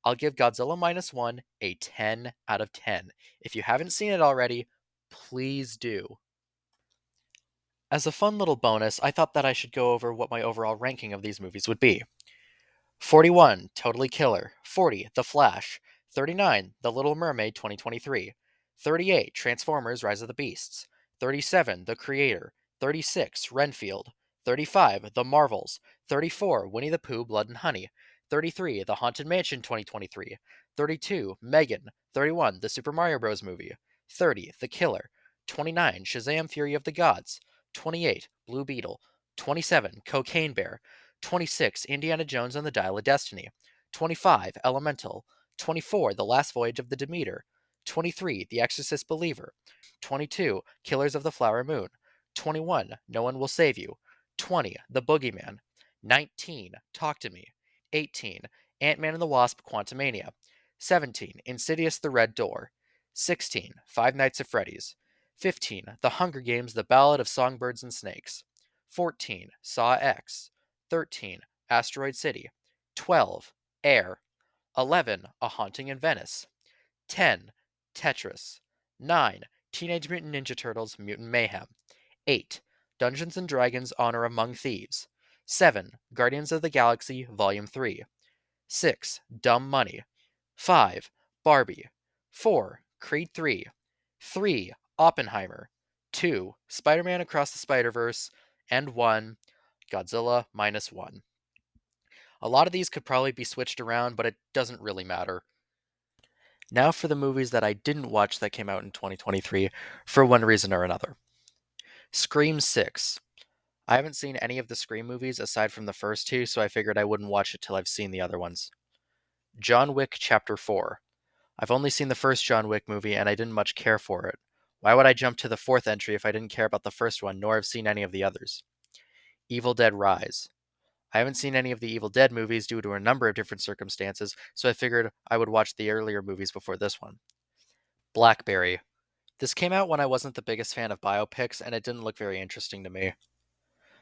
I'll give Godzilla Minus One a 10 out of 10. If you haven't seen it already, please do. As a fun little bonus, I thought that I should go over what my overall ranking of these movies would be. 41, Totally Killer. 40, The Flash. 39, The Little Mermaid 2023. 38, Transformers Rise of the Beasts. 37, The Creator. 36, Renfield. 35, The Marvels. 34, Winnie the Pooh Blood and Honey. 33, The Haunted Mansion 2023. 32, Megan. 31, The Super Mario Bros. Movie. 30, The Killer. 29, Shazam Fury of the Gods. 28, Blue Beetle. 27, Cocaine Bear. 26, Indiana Jones and the Dial of Destiny. 25, Elemental. 24, The Last Voyage of the Demeter. 23, The Exorcist Believer. 22, Killers of the Flower Moon. 21, No One Will Save You. 20, The Boogeyman. 19, Talk to Me. 18, Ant-Man and the Wasp Quantumania. 17, Insidious The Red Door. 16, Five Nights at Freddy's. 15, The Hunger Games The Ballad of Songbirds and Snakes. 14, Saw X. 13, Asteroid City. 12, Air. 11, A Haunting in Venice. 10, Tetris. 9, Teenage Mutant Ninja Turtles Mutant Mayhem. 8, Dungeons and Dragons Honor Among Thieves. 7, Guardians of the Galaxy Volume 3. 6, Dumb Money. 5, Barbie. 4, Creed 3. 3, Oppenheimer. 2, Spider-Man Across the Spider-Verse. And 1, Godzilla Minus One. A lot of these could probably be switched around, but it doesn't really matter. Now for the movies that I didn't watch that came out in 2023 for one reason or another. Scream 6. I haven't seen any of the Scream movies aside from the first two, so I figured I wouldn't watch it till I've seen the other ones. John Wick Chapter 4. I've only seen the first John Wick movie and I didn't much care for it. Why would I jump to the fourth entry if I didn't care about the first one, nor have seen any of the others? Evil Dead Rise. I haven't seen any of the Evil Dead movies due to a number of different circumstances, so I figured I would watch the earlier movies before this one. Blackberry. This came out when I wasn't the biggest fan of biopics, and it didn't look very interesting to me.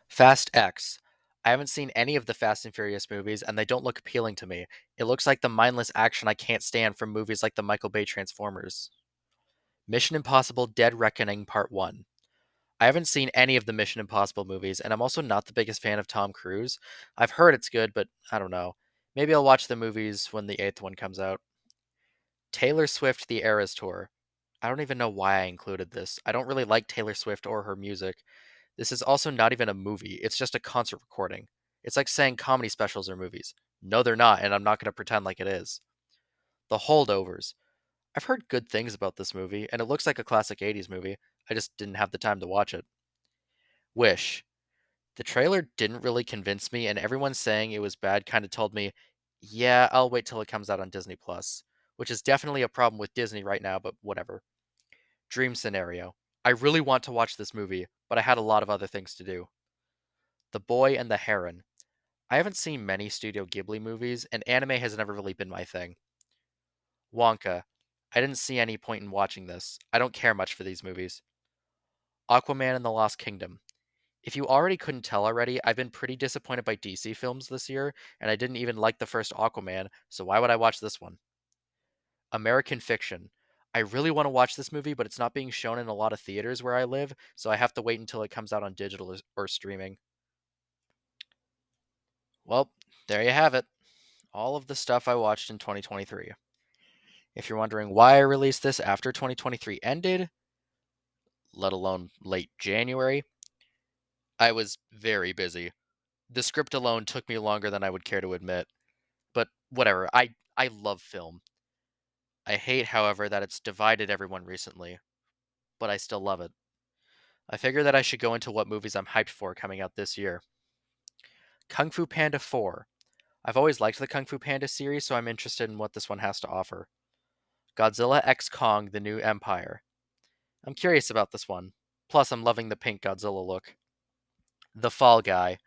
Fast X. I haven't seen any of the Fast and Furious movies, and they don't look appealing to me. It looks like the mindless action I can't stand from movies like the Michael Bay Transformers. Mission Impossible Dead Reckoning Part 1. I haven't seen any of the Mission Impossible movies, and I'm also not the biggest fan of Tom Cruise. I've heard it's good, but I don't know. Maybe I'll watch the movies when the eighth one comes out. Taylor Swift The Eras Tour. I don't even know why I included this. I don't really like Taylor Swift or her music. This is also not even a movie, it's just a concert recording. It's like saying comedy specials are movies. No, they're not, and I'm not going to pretend like it is. The Holdovers. I've heard good things about this movie, and it looks like a classic 80s movie. I just didn't have the time to watch it. Wish. The trailer didn't really convince me, and everyone saying it was bad kind of told me, yeah, I'll wait till it comes out on Disney Plus, which is definitely a problem with Disney right now, but whatever. Dream Scenario. I really want to watch this movie, but I had a lot of other things to do. The Boy and the Heron. I haven't seen many Studio Ghibli movies, and anime has never really been my thing. Wonka. I didn't see any point in watching this. I don't care much for these movies. Aquaman and the Lost Kingdom. If you already couldn't tell already, I've been pretty disappointed by DC films this year, and I didn't even like the first Aquaman, so why would I watch this one? American Fiction. I really want to watch this movie, but it's not being shown in a lot of theaters where I live, so I have to wait until it comes out on digital or streaming. Well, there you have it. All of the stuff I watched in 2023. If you're wondering why I released this after 2023 ended, let alone late January, I was very busy. The script alone took me longer than I would care to admit. But whatever, I love film. I hate, however, that it's divided everyone recently, but I still love it. I figure that I should go into what movies I'm hyped for coming out this year. Kung Fu Panda 4. I've always liked the Kung Fu Panda series, so I'm interested in what this one has to offer. Godzilla x Kong: The New Empire. I'm curious about this one. Plus, I'm loving the pink Godzilla look. The Fall Guy.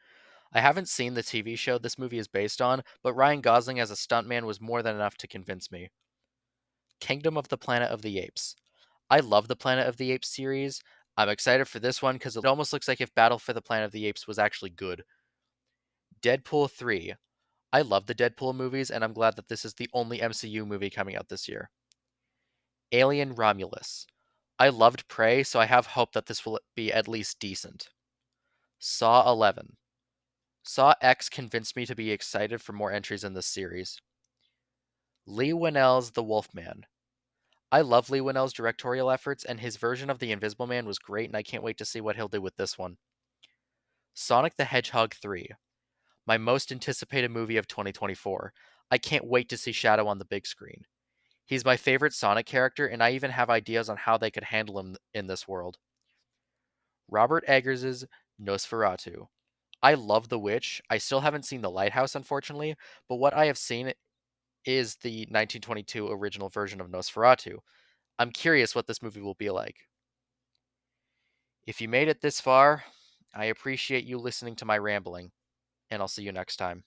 I haven't seen the TV show this movie is based on, but Ryan Gosling as a stuntman was more than enough to convince me. Kingdom of the Planet of the Apes. I love the Planet of the Apes series. I'm excited for this one because it almost looks like if Battle for the Planet of the Apes was actually good. Deadpool 3. I love the Deadpool movies, and I'm glad that this is the only MCU movie coming out this year. Alien Romulus. I loved Prey, so I have hope that this will be at least decent. Saw 11. Saw X convinced me to be excited for more entries in this series. Lee Winnell's The Wolfman. I love Lee Winnell's directorial efforts, and his version of The Invisible Man was great, and I can't wait to see what he'll do with this one. Sonic the Hedgehog 3. My most anticipated movie of 2024. I can't wait to see Shadow on the big screen. He's my favorite Sonic character, and I even have ideas on how they could handle him in this world. Robert Eggers' Nosferatu. I love The Witch. I still haven't seen The Lighthouse, unfortunately, but what I have seen is the 1922 original version of Nosferatu. I'm curious what this movie will be like. If you made it this far, I appreciate you listening to my rambling, and I'll see you next time.